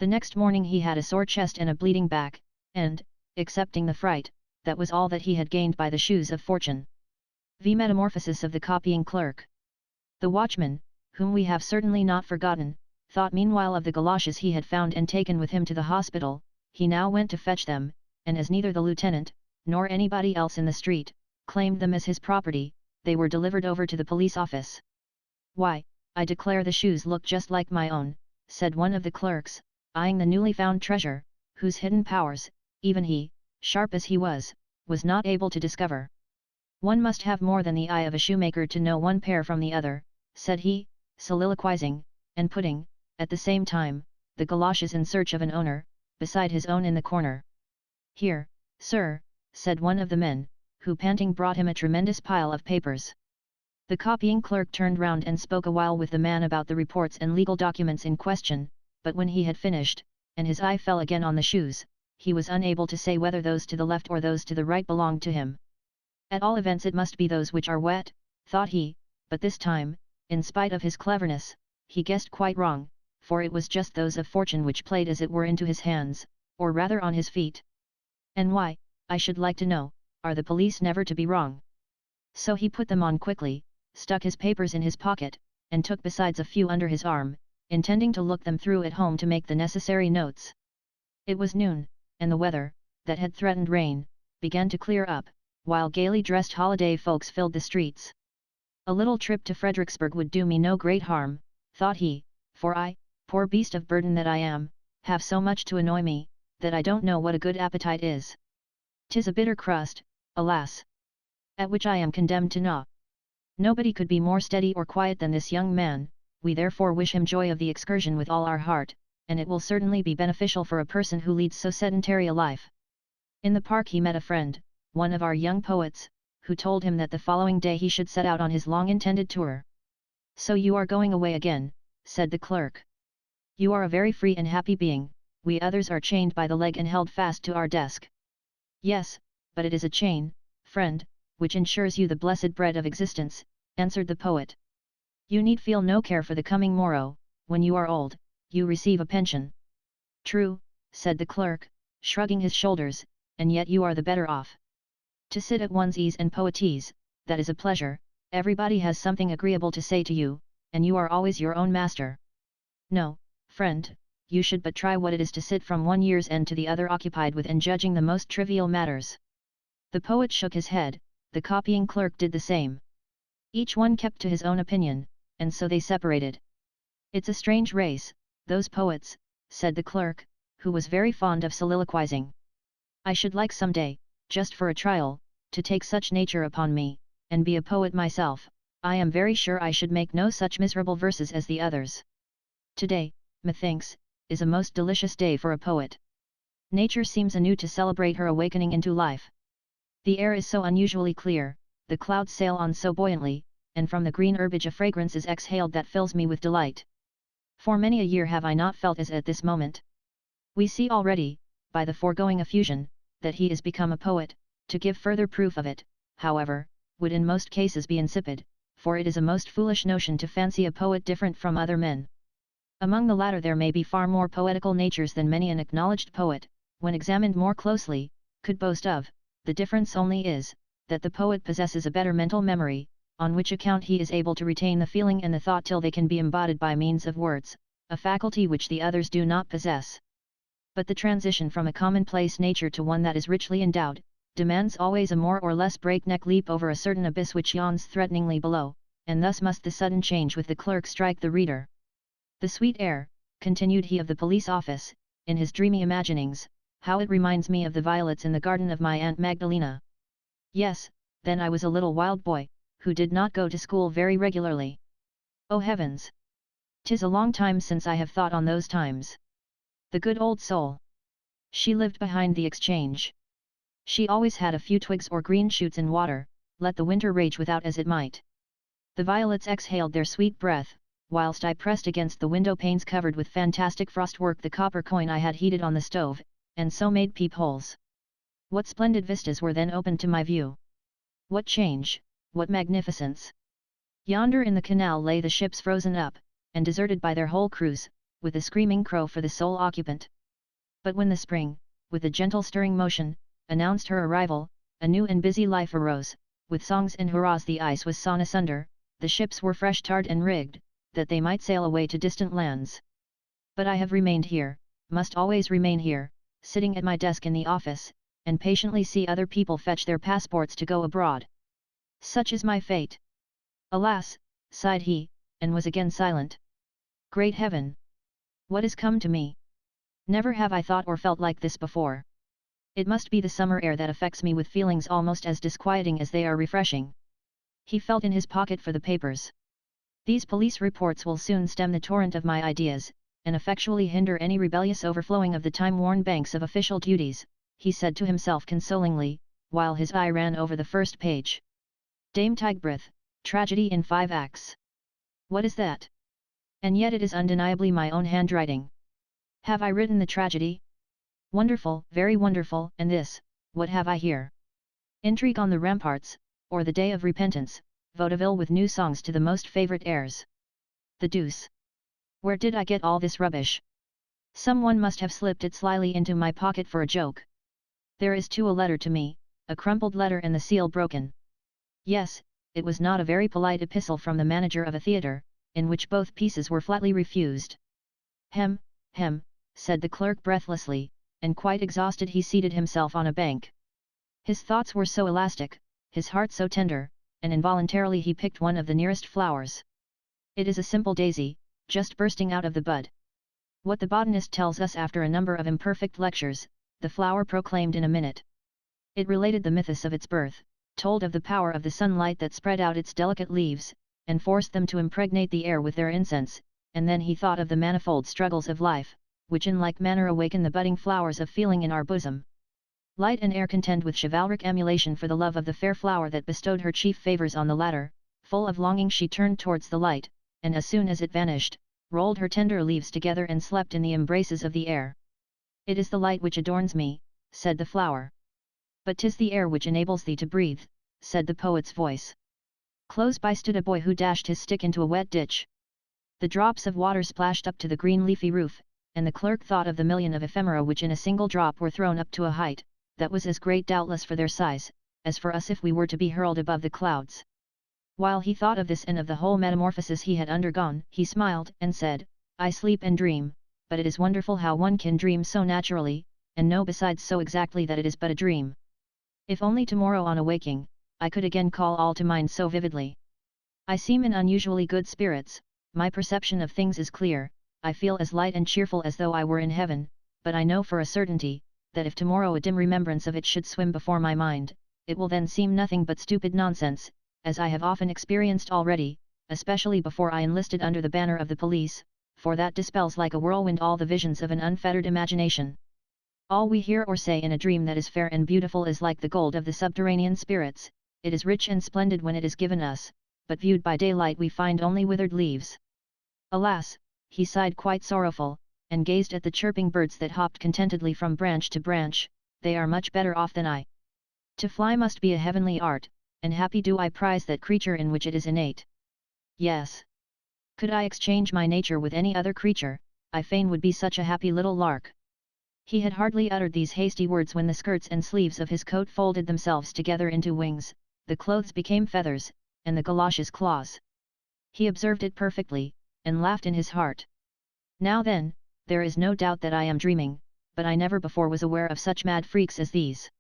The next morning he had a sore chest and a bleeding back, and, excepting the fright, that was all that he had gained by the shoes of fortune. The metamorphosis of the copying clerk. The watchman, whom we have certainly not forgotten, thought meanwhile of the galoshes he had found and taken with him to the hospital. He now went to fetch them, and as neither the lieutenant, nor anybody else in the street, claimed them as his property, they were delivered over to the police office. "Why, I declare the shoes look just like my own," said one of the clerks, eyeing the newly found treasure, whose hidden powers, even he, sharp as he was not able to discover. "One must have more than the eye of a shoemaker to know one pair from the other," said he, soliloquizing, and putting, at the same time, the galoshes in search of an owner, beside his own in the corner. "Here, sir," said one of the men, who panting brought him a tremendous pile of papers. The copying clerk turned round and spoke a while with the man about the reports and legal documents in question, but when he had finished, and his eye fell again on the shoes, he was unable to say whether those to the left or those to the right belonged to him. At all events it must be those which are wet, thought he, but this time, in spite of his cleverness, he guessed quite wrong, for it was just those of fortune which played as it were into his hands, or rather on his feet. And why, I should like to know, are the police never to be wrong? So he put them on quickly, stuck his papers in his pocket, and took besides a few under his arm, intending to look them through at home to make the necessary notes. It was noon, and the weather, that had threatened rain, began to clear up, while gaily dressed holiday folks filled the streets. A little trip to Fredericksburg would do me no great harm, thought he, for I, poor beast of burden that I am, have so much to annoy me, that I don't know what a good appetite is. 'Tis a bitter crust, alas! At which I am condemned to gnaw. Nobody could be more steady or quiet than this young man, we therefore wish him joy of the excursion with all our heart, and it will certainly be beneficial for a person who leads so sedentary a life. In the park he met a friend, one of our young poets, who told him that the following day he should set out on his long-intended tour. So you are going away again, said the clerk. You are a very free and happy being, we others are chained by the leg and held fast to our desk. Yes, but it is a chain, friend, which ensures you the blessed bread of existence, answered the poet. You need feel no care for the coming morrow, when you are old, you receive a pension. True, said the clerk, shrugging his shoulders, and yet you are the better off. To sit at one's ease and poetese, that is a pleasure, everybody has something agreeable to say to you, and you are always your own master. No, friend, you should but try what it is to sit from one year's end to the other occupied with and judging the most trivial matters. The poet shook his head, the copying clerk did the same. Each one kept to his own opinion, and so they separated. It's a strange race, those poets, said the clerk, who was very fond of soliloquizing. I should like some day, just for a trial, to take such nature upon me, and be a poet myself. I am very sure I should make no such miserable verses as the others. Today, methinks, is a most delicious day for a poet. Nature seems anew to celebrate her awakening into life. The air is so unusually clear, the clouds sail on so buoyantly, and from the green herbage a fragrance is exhaled that fills me with delight. For many a year have I not felt as at this moment. We see already, by the foregoing effusion, that he is become a poet. To give further proof of it, however, would in most cases be insipid, for it is a most foolish notion to fancy a poet different from other men. Among the latter there may be far more poetical natures than many an acknowledged poet, when examined more closely, could boast of. The difference only is, that the poet possesses a better mental memory, on which account he is able to retain the feeling and the thought till they can be embodied by means of words, a faculty which the others do not possess. But the transition from a commonplace nature to one that is richly endowed, demands always a more or less breakneck leap over a certain abyss which yawns threateningly below, and thus must the sudden change with the clerk strike the reader. The sweet air, continued he of the police office, in his dreamy imaginings, how it reminds me of the violets in the garden of my Aunt Magdalena. Yes, then I was a little wild boy, who did not go to school very regularly. Oh heavens! 'Tis a long time since I have thought on those times. The good old soul! She lived behind the exchange. She always had a few twigs or green shoots in water, let the winter rage without as it might. The violets exhaled their sweet breath, whilst I pressed against the window panes covered with fantastic frostwork the copper coin I had heated on the stove, and so made peepholes. What splendid vistas were then opened to my view! What change, what magnificence! Yonder in the canal lay the ships frozen up, and deserted by their whole crews, with the screaming crow for the sole occupant. But when the spring, with a gentle stirring motion, announced her arrival, a new and busy life arose, with songs and hurrahs the ice was sawn asunder, the ships were fresh tarred and rigged, that they might sail away to distant lands. But I have remained here, must always remain here, sitting at my desk in the office, and patiently see other people fetch their passports to go abroad. Such is my fate. Alas, sighed he, and was again silent. Great heaven! What is come to me? Never have I thought or felt like this before. It must be the summer air that affects me with feelings almost as disquieting as they are refreshing. He felt in his pocket for the papers. These police reports will soon stem the torrent of my ideas, and effectually hinder any rebellious overflowing of the time-worn banks of official duties, he said to himself consolingly, while his eye ran over the first page. Dame Tigbrith, Tragedy in 5 Acts. What is that? And yet it is undeniably my own handwriting. Have I written the tragedy? Wonderful, very wonderful, and this, what have I here? Intrigue on the ramparts, or the Day of Repentance, vaudeville with new songs to the most favourite airs. The deuce! Where did I get all this rubbish? Someone must have slipped it slyly into my pocket for a joke. There is too a letter to me, a crumpled letter and the seal broken. Yes, it was not a very polite epistle from the manager of a theatre, in which both pieces were flatly refused. Hem, said the clerk breathlessly, and quite exhausted he seated himself on a bank. His thoughts were so elastic, his heart so tender, and involuntarily he picked one of the nearest flowers. It is a simple daisy, just bursting out of the bud. What the botanist tells us after a number of imperfect lectures, the flower proclaimed in a minute. It related the mythos of its birth, told of the power of the sunlight that spread out its delicate leaves, and forced them to impregnate the air with their incense, and then he thought of the manifold struggles of life, which in like manner awaken the budding flowers of feeling in our bosom. Light and air contend with chivalric emulation for the love of the fair flower that bestowed her chief favours on the latter. Full of longing she turned towards the light, and as soon as it vanished, rolled her tender leaves together and slept in the embraces of the air. It is the light which adorns me, said the flower. But 'tis the air which enables thee to breathe, said the poet's voice. Close by stood a boy who dashed his stick into a wet ditch. The drops of water splashed up to the green leafy roof, and the clerk thought of the million of ephemera which in a single drop were thrown up to a height, that was as great doubtless for their size, as for us if we were to be hurled above the clouds. While he thought of this and of the whole metamorphosis he had undergone, he smiled, and said, I sleep and dream, but it is wonderful how one can dream so naturally, and know besides so exactly that it is but a dream. If only tomorrow on awaking, I could again call all to mind so vividly. I seem in unusually good spirits, my perception of things is clear, I feel as light and cheerful as though I were in heaven, but I know for a certainty, that if tomorrow a dim remembrance of it should swim before my mind, it will then seem nothing but stupid nonsense, as I have often experienced already, especially before I enlisted under the banner of the police, for that dispels like a whirlwind all the visions of an unfettered imagination. All we hear or say in a dream that is fair and beautiful is like the gold of the subterranean spirits, it is rich and splendid when it is given us, but viewed by daylight we find only withered leaves. Alas, he sighed quite sorrowful, and gazed at the chirping birds that hopped contentedly from branch to branch, they are much better off than I. To fly must be a heavenly art, and happy do I prize that creature in which it is innate. Yes. Could I exchange my nature with any other creature, I fain would be such a happy little lark. He had hardly uttered these hasty words when the skirts and sleeves of his coat folded themselves together into wings, the clothes became feathers, and the galoshes claws. He observed it perfectly, and laughed in his heart. Now then, there is no doubt that I am dreaming, but I never before was aware of such mad freaks as these.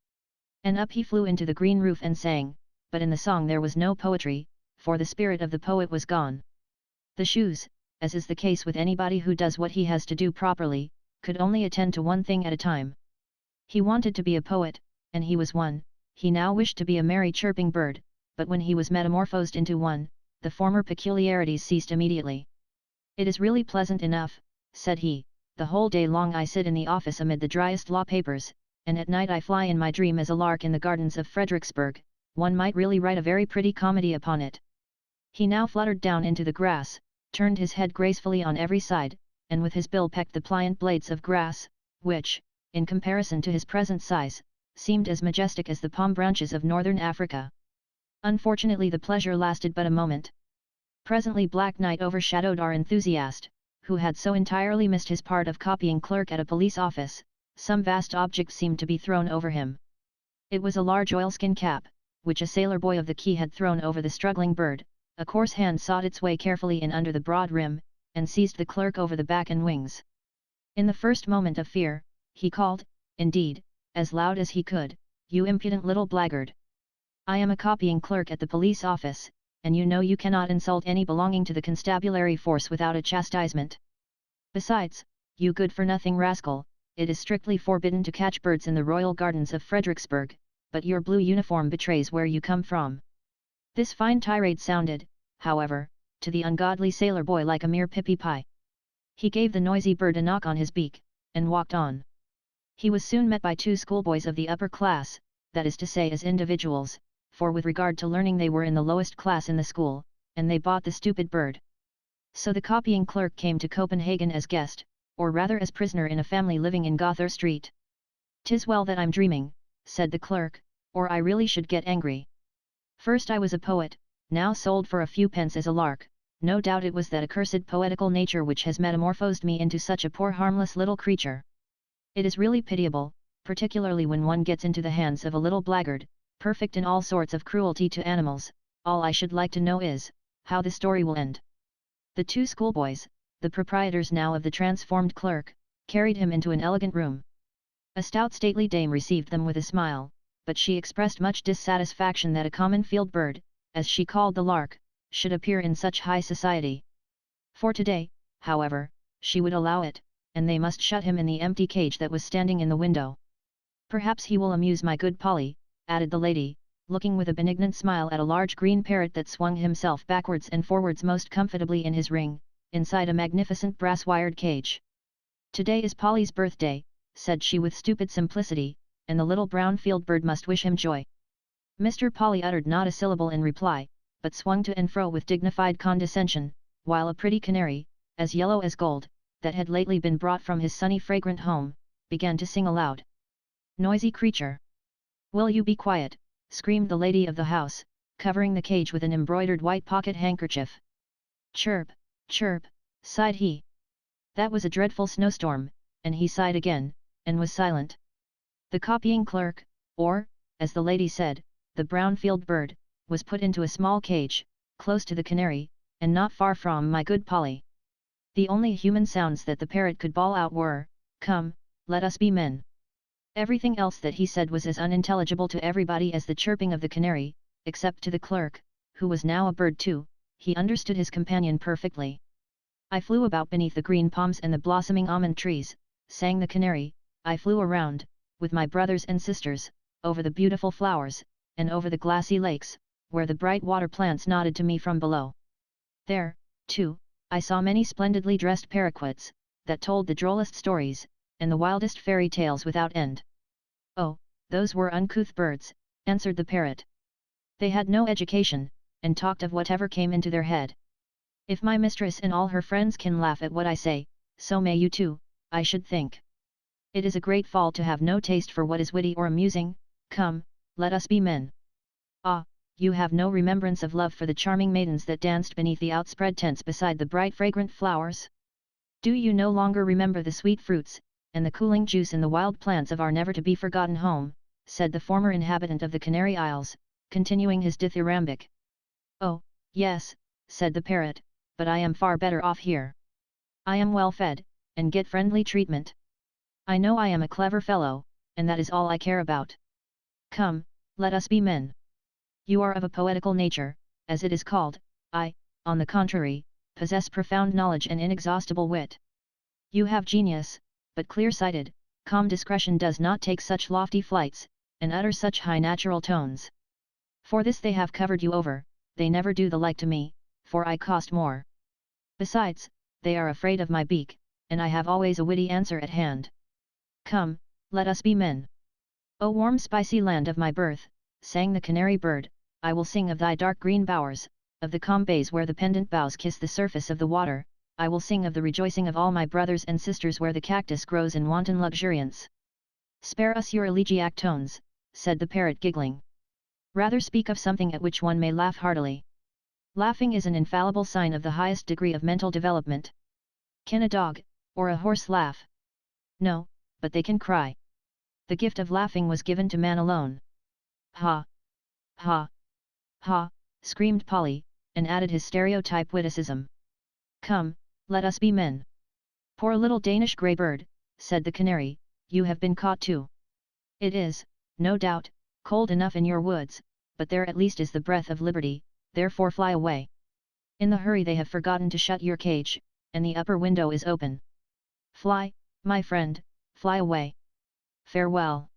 And up he flew into the green roof and sang, but in the song there was no poetry, for the spirit of the poet was gone. The shoes, as is the case with anybody who does what he has to do properly, could only attend to one thing at a time. He wanted to be a poet, and he was one, he now wished to be a merry chirping bird, but when he was metamorphosed into one, the former peculiarities ceased immediately. It is really pleasant enough, said he, the whole day long I sit in the office amid the driest law papers, and at night I fly in my dream as a lark in the gardens of Fredericksburg, one might really write a very pretty comedy upon it. He now fluttered down into the grass, turned his head gracefully on every side, and with his bill pecked the pliant blades of grass, which, in comparison to his present size, seemed as majestic as the palm branches of northern Africa. Unfortunately the pleasure lasted but a moment. Presently black night overshadowed our enthusiast, who had so entirely missed his part of copying clerk at a police office, some vast object seemed to be thrown over him. It was a large oilskin cap, which a sailor boy of the quay had thrown over the struggling bird. A coarse hand sought its way carefully in under the broad rim, and seized the clerk over the back and wings. In the first moment of fear, he called, indeed, as loud as he could, "You impudent little blackguard! I am a copying clerk at the police office, and you know you cannot insult any belonging to the constabulary force without a chastisement. Besides, you good-for-nothing rascal, it is strictly forbidden to catch birds in the royal gardens of Fredericksburg, but your blue uniform betrays where you come from." This fine tirade sounded, however, to the ungodly sailor boy like a mere pippy pie. He gave the noisy bird a knock on his beak, and walked on. He was soon met by two schoolboys of the upper class, that is to say as individuals, for with regard to learning they were in the lowest class in the school, and they bought the stupid bird. So the copying clerk came to Copenhagen as guest, or rather as prisoner in a family living in Gother Street. "'Tis well that I'm dreaming," said the clerk, "or I really should get angry. First I was a poet, now sold for a few pence as a lark, no doubt it was that accursed poetical nature which has metamorphosed me into such a poor harmless little creature. It is really pitiable, particularly when one gets into the hands of a little blackguard, perfect in all sorts of cruelty to animals. All I should like to know is, how the story will end." The two schoolboys, the proprietors now of the transformed clerk, carried him into an elegant room. A stout stately dame received them with a smile, but she expressed much dissatisfaction that a common field bird, as she called the lark, should appear in such high society. For today, however, she would allow it, and they must shut him in the empty cage that was standing in the window. "Perhaps he will amuse my good Polly," added the lady, looking with a benignant smile at a large green parrot that swung himself backwards and forwards most comfortably in his ring, inside a magnificent brass-wired cage. "Today is Polly's birthday," said she with stupid simplicity, "and the little brown field bird must wish him joy." Mr. Polly uttered not a syllable in reply, but swung to and fro with dignified condescension, while a pretty canary, as yellow as gold, that had lately been brought from his sunny fragrant home, began to sing aloud. "Noisy creature! Will you be quiet?" screamed the lady of the house, covering the cage with an embroidered white pocket handkerchief. "Chirp, chirp," sighed he. That was a dreadful snowstorm, and he sighed again, and was silent. The copying clerk, or, as the lady said, the brown field bird, was put into a small cage, close to the canary, and not far from my good Polly. The only human sounds that the parrot could bawl out were, "Come, let us be men." Everything else that he said was as unintelligible to everybody as the chirping of the canary, except to the clerk, who was now a bird too. He understood his companion perfectly. "I flew about beneath the green palms and the blossoming almond trees," sang the canary, "I flew around, with my brothers and sisters, over the beautiful flowers, and over the glassy lakes, where the bright water plants nodded to me from below. There, too, I saw many splendidly dressed paroquets, that told the drollest stories, and the wildest fairy tales without end." "Oh, those were uncouth birds," answered the parrot. "They had no education, and talked of whatever came into their head. If my mistress and all her friends can laugh at what I say, so may you too, I should think. It is a great fault to have no taste for what is witty or amusing. Come, let us be men. Ah, you have no remembrance of love for the charming maidens that danced beneath the outspread tents beside the bright fragrant flowers? Do you no longer remember the sweet fruits, and the cooling juice in the wild plants of our never-to-be-forgotten home?" said the former inhabitant of the Canary Isles, continuing his dithyrambic. "Oh, yes," said the parrot, "but I am far better off here. I am well fed, and get friendly treatment. I know I am a clever fellow, and that is all I care about. Come, let us be men. You are of a poetical nature, as it is called. I, on the contrary, possess profound knowledge and inexhaustible wit. You have genius, but clear-sighted, calm discretion does not take such lofty flights, and utter such high natural tones. For this they have covered you over, they never do the like to me, for I cost more. Besides, they are afraid of my beak, and I have always a witty answer at hand. Come, let us be men. O warm spicy land of my birth, sang the canary bird, I will sing of thy dark green bowers, of the calm bays where the pendant boughs kiss the surface of the water, I will sing of the rejoicing of all my brothers and sisters where the cactus grows in wanton luxuriance. Spare us your elegiac tones, said the parrot giggling. Rather speak of something at which one may laugh heartily. Laughing is an infallible sign of the highest degree of mental development. Can a dog, or a horse laugh? No, but they can cry. The gift of laughing was given to man alone. Ha! Ha! Ha! Screamed Polly, and added his stereotype witticism. Come, let us be men. Poor little Danish grey bird, said the canary, you have been caught too. It is, no doubt, cold enough in your woods, but there at least is the breath of liberty, therefore fly away. In the hurry they have forgotten to shut your cage, and the upper window is open. Fly, my friend, fly away. Farewell.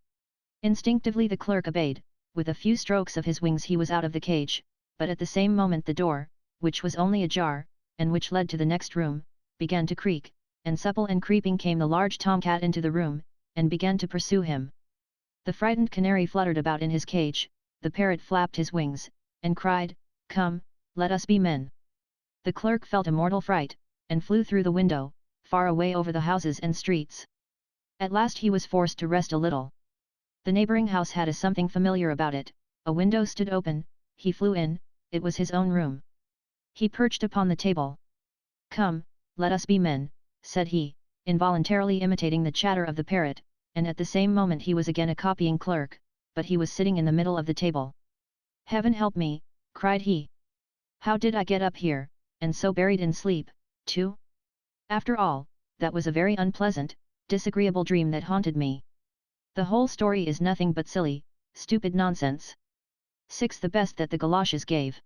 Instinctively the clerk obeyed, with a few strokes of his wings he was out of the cage, but at the same moment the door, which was only ajar, and which led to the next room, began to creak, and supple and creeping came the large tomcat into the room, and began to pursue him. The frightened canary fluttered about in his cage, the parrot flapped his wings, and cried, "Come, let us be men." The clerk felt a mortal fright, and flew through the window, far away over the houses and streets. At last he was forced to rest a little. The neighbouring house had a something familiar about it, a window stood open, he flew in, it was his own room. He perched upon the table. "Come, let us be men," said he, involuntarily imitating the chatter of the parrot, and at the same moment he was again a copying clerk, but he was sitting in the middle of the table. "Heaven help me," cried he. "How did I get up here, and so buried in sleep, too? After all, that was a very unpleasant, disagreeable dream that haunted me. The whole story is nothing but silly, stupid nonsense. 6. The best that the galoshes gave.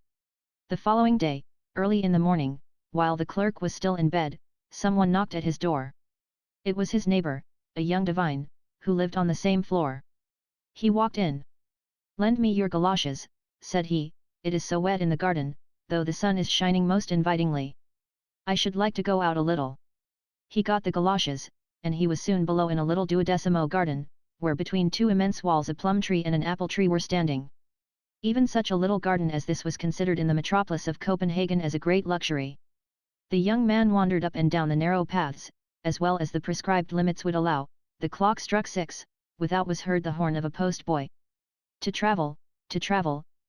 The following day, early in the morning, while the clerk was still in bed, someone knocked at his door. It was his neighbour, a young divine, who lived on the same floor. He walked in. "Lend me your galoshes," said he, "it is so wet in the garden, though the sun is shining most invitingly. I should like to go out a little." He got the galoshes, and he was soon below in a little duodecimo garden, where between two immense walls a plum tree and an apple tree were standing. Even such a little garden as this was considered in the metropolis of Copenhagen as a great luxury. The young man wandered up and down the narrow paths, as well as the prescribed limits would allow. The clock struck 6, without was heard the horn of a post-boy. To travel,"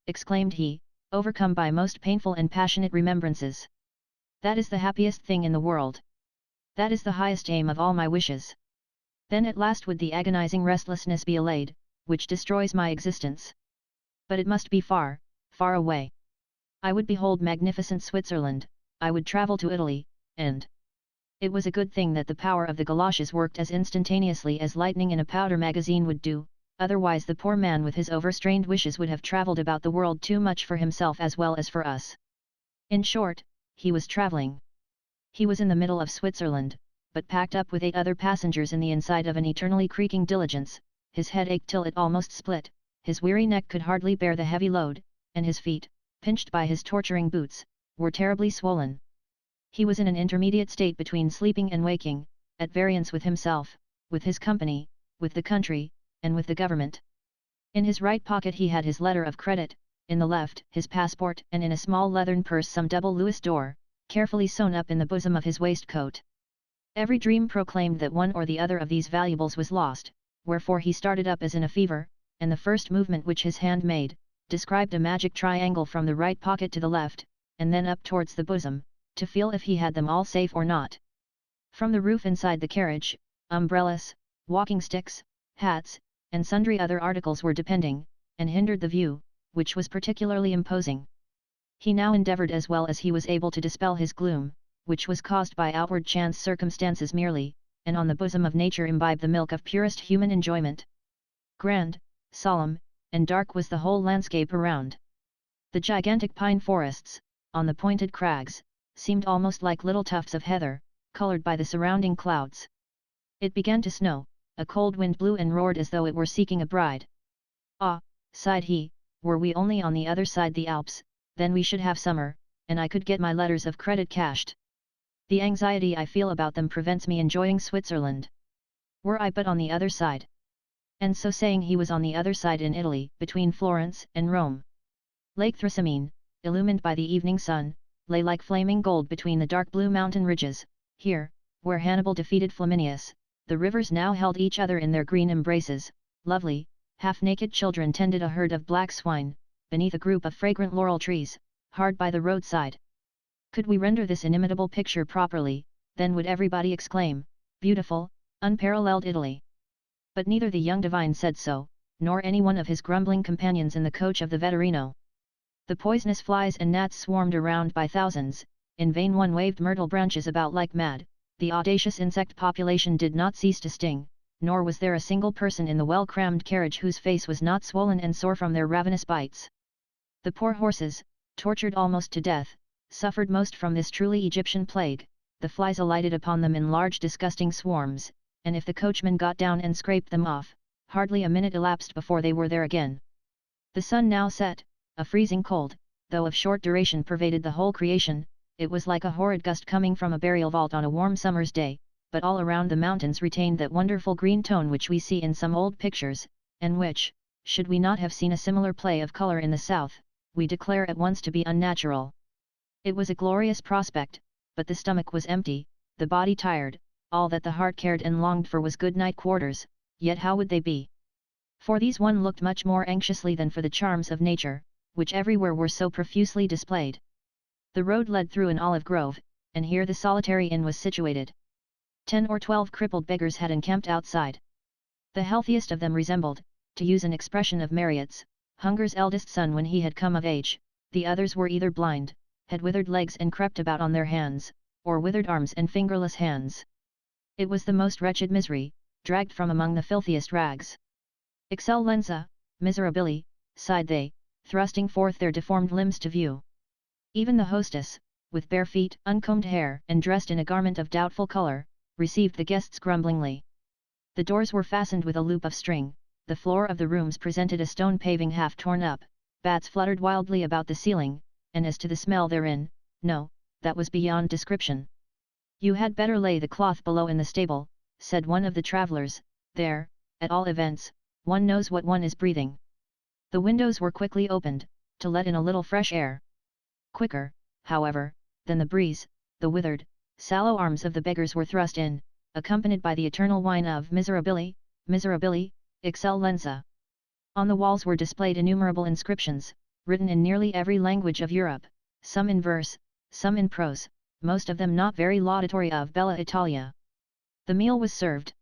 exclaimed he, overcome by most painful and passionate remembrances. "That is the happiest thing in the world. That is the highest aim of all my wishes. Then at last would the agonizing restlessness be allayed, which destroys my existence. But it must be far, far away. I would behold magnificent Switzerland, I would travel to Italy, and—" It was a good thing that the power of the galoshes worked as instantaneously as lightning in a powder magazine would do, otherwise the poor man with his overstrained wishes would have travelled about the world too much for himself as well as for us. In short, he was travelling. He was in the middle of Switzerland, but packed up with 8 other passengers in the inside of an eternally creaking diligence. His head ached till it almost split, his weary neck could hardly bear the heavy load, and his feet, pinched by his torturing boots, were terribly swollen. He was in an intermediate state between sleeping and waking, at variance with himself, with his company, with the country, and with the government. In his right pocket he had his letter of credit, in the left his passport, and in a small leathern purse some double Louis d'or, carefully sewn up in the bosom of his waistcoat. Every dream proclaimed that one or the other of these valuables was lost, wherefore he started up as in a fever, and the first movement which his hand made, described a magic triangle from the right pocket to the left, and then up towards the bosom, to feel if he had them all safe or not. From the roof inside the carriage, umbrellas, walking sticks, hats, and sundry other articles were depending, and hindered the view, which was particularly imposing. He now endeavoured as well as he was able to dispel his gloom, which was caused by outward chance circumstances merely, and on the bosom of nature imbibe the milk of purest human enjoyment. Grand, solemn, and dark was the whole landscape around. The gigantic pine forests, on the pointed crags, seemed almost like little tufts of heather, coloured by the surrounding clouds. It began to snow, a cold wind blew and roared as though it were seeking a bride. "Ah," sighed he, "were we only on the other side the Alps, then we should have summer, and I could get my letters of credit cashed. The anxiety I feel about them prevents me enjoying Switzerland. Were I but on the other side." And so saying he was on the other side in Italy, between Florence and Rome. Lake Trasimene, illumined by the evening sun, lay like flaming gold between the dark blue mountain ridges. Here, where Hannibal defeated Flaminius, the rivers now held each other in their green embraces. Lovely, half-naked children tended a herd of black swine, beneath a group of fragrant laurel trees, hard by the roadside. Could we render this inimitable picture properly, then would everybody exclaim, "Beautiful, unparalleled Italy!" But neither the young divine said so, nor any one of his grumbling companions in the coach of the vetturino. The poisonous flies and gnats swarmed around by thousands, in vain one waved myrtle branches about like mad, the audacious insect population did not cease to sting, nor was there a single person in the well-crammed carriage whose face was not swollen and sore from their ravenous bites. The poor horses, tortured almost to death, suffered most from this truly Egyptian plague. The flies alighted upon them in large disgusting swarms, and if the coachman got down and scraped them off, hardly a minute elapsed before they were there again. The sun now set. A freezing cold, though of short duration, pervaded the whole creation. It was like a horrid gust coming from a burial vault on a warm summer's day, but all around the mountains retained that wonderful green tone which we see in some old pictures, and which, should we not have seen a similar play of color in the south, we declare at once to be unnatural. It was a glorious prospect, but the stomach was empty, the body tired, all that the heart cared and longed for was good night quarters, yet how would they be? For these one looked much more anxiously than for the charms of nature, which everywhere were so profusely displayed. The road led through an olive grove, and here the solitary inn was situated. 10 or 12 crippled beggars had encamped outside. The healthiest of them resembled, to use an expression of Marriott's, Hunger's eldest son when he had come of age. The others were either blind, had withered legs and crept about on their hands, or withered arms and fingerless hands. It was the most wretched misery, dragged from among the filthiest rags. Excellenza, miserabili, sighed they, thrusting forth their deformed limbs to view. Even the hostess, with bare feet, uncombed hair, and dressed in a garment of doubtful color, received the guests grumblingly. The doors were fastened with a loop of string, the floor of the rooms presented a stone paving half torn up, bats fluttered wildly about the ceiling, and as to the smell therein, no, that was beyond description. You had better lay the cloth below in the stable, said one of the travellers, there, at all events, one knows what one is breathing. The windows were quickly opened, to let in a little fresh air. Quicker, however, than the breeze, the withered, sallow arms of the beggars were thrust in, accompanied by the eternal whine of miserabili, miserabili, excellenza. On the walls were displayed innumerable inscriptions, written in nearly every language of Europe, some in verse, some in prose, most of them not very laudatory of Bella Italia. The meal was served.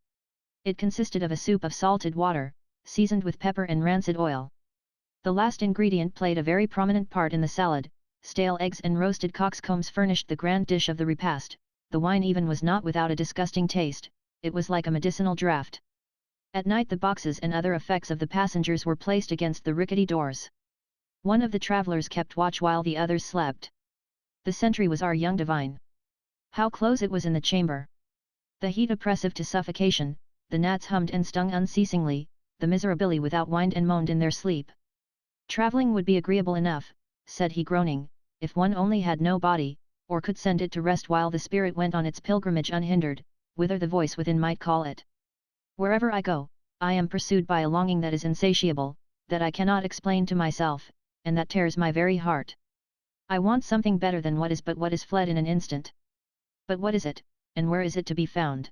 It consisted of a soup of salted water, seasoned with pepper and rancid oil. The last ingredient played a very prominent part in the salad. Stale eggs and roasted coxcombs furnished the grand dish of the repast. The wine even was not without a disgusting taste, it was like a medicinal draught. At night the boxes and other effects of the passengers were placed against the rickety doors. One of the travellers kept watch while the others slept. The sentry was our young divine. How close it was in the chamber! The heat oppressive to suffocation, the gnats hummed and stung unceasingly, the miserabili without whined and moaned in their sleep. Travelling would be agreeable enough, said he groaning, if one only had no body, or could send it to rest while the spirit went on its pilgrimage unhindered, whither the voice within might call it. Wherever I go, I am pursued by a longing that is insatiable, that I cannot explain to myself, and that tears my very heart. I want something better than what is, but what is fled in an instant. But what is it, and where is it to be found?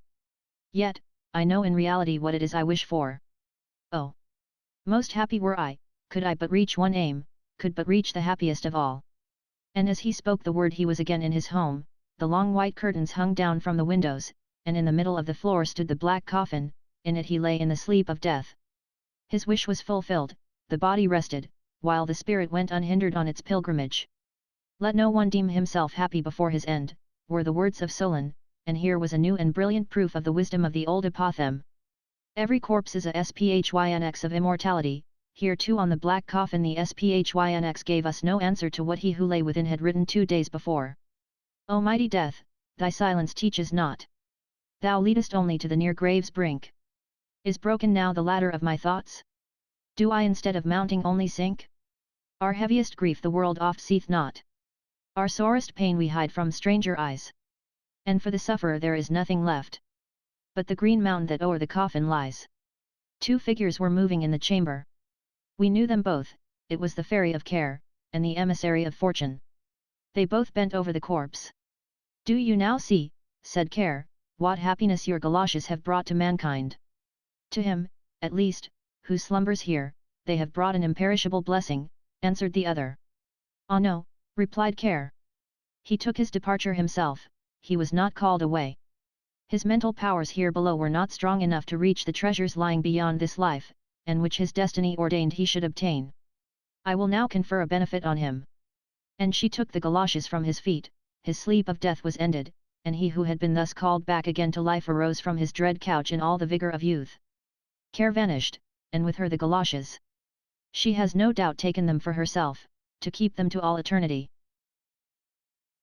Yet, I know in reality what it is I wish for. Oh! Most happy were I, could I but reach one aim, could but reach the happiest of all. And as he spoke the word he was again in his home, the long white curtains hung down from the windows, and in the middle of the floor stood the black coffin, in it he lay in the sleep of death. His wish was fulfilled, the body rested, while the spirit went unhindered on its pilgrimage. Let no one deem himself happy before his end, were the words of Solon, and here was a new and brilliant proof of the wisdom of the old apothegm. Every corpse is a sphnx of immortality. Here too on the black coffin the sphnx gave us no answer to what he who lay within had written 2 days before. O mighty death, thy silence teaches not. Thou leadest only to the near grave's brink. Is broken now the ladder of my thoughts? Do I instead of mounting only sink? Our heaviest grief the world oft seeth not. Our sorest pain we hide from stranger eyes. And for the sufferer there is nothing left but the green mountain that o'er the coffin lies. 2 figures were moving in the chamber. We knew them both, it was the fairy of care, and the emissary of fortune. They both bent over the corpse. Do you now see, said Care, what happiness your galoshes have brought to mankind? To him, at least, who slumbers here, they have brought an imperishable blessing, answered the other. Ah no, replied Care. He took his departure himself, he was not called away. His mental powers here below were not strong enough to reach the treasures lying beyond this life, and which his destiny ordained he should obtain. I will now confer a benefit on him. And she took the galoshes from his feet, his sleep of death was ended, and he who had been thus called back again to life arose from his dread couch in all the vigour of youth. Care vanished, and with her the galoshes. She has no doubt taken them for herself, to keep them to all eternity.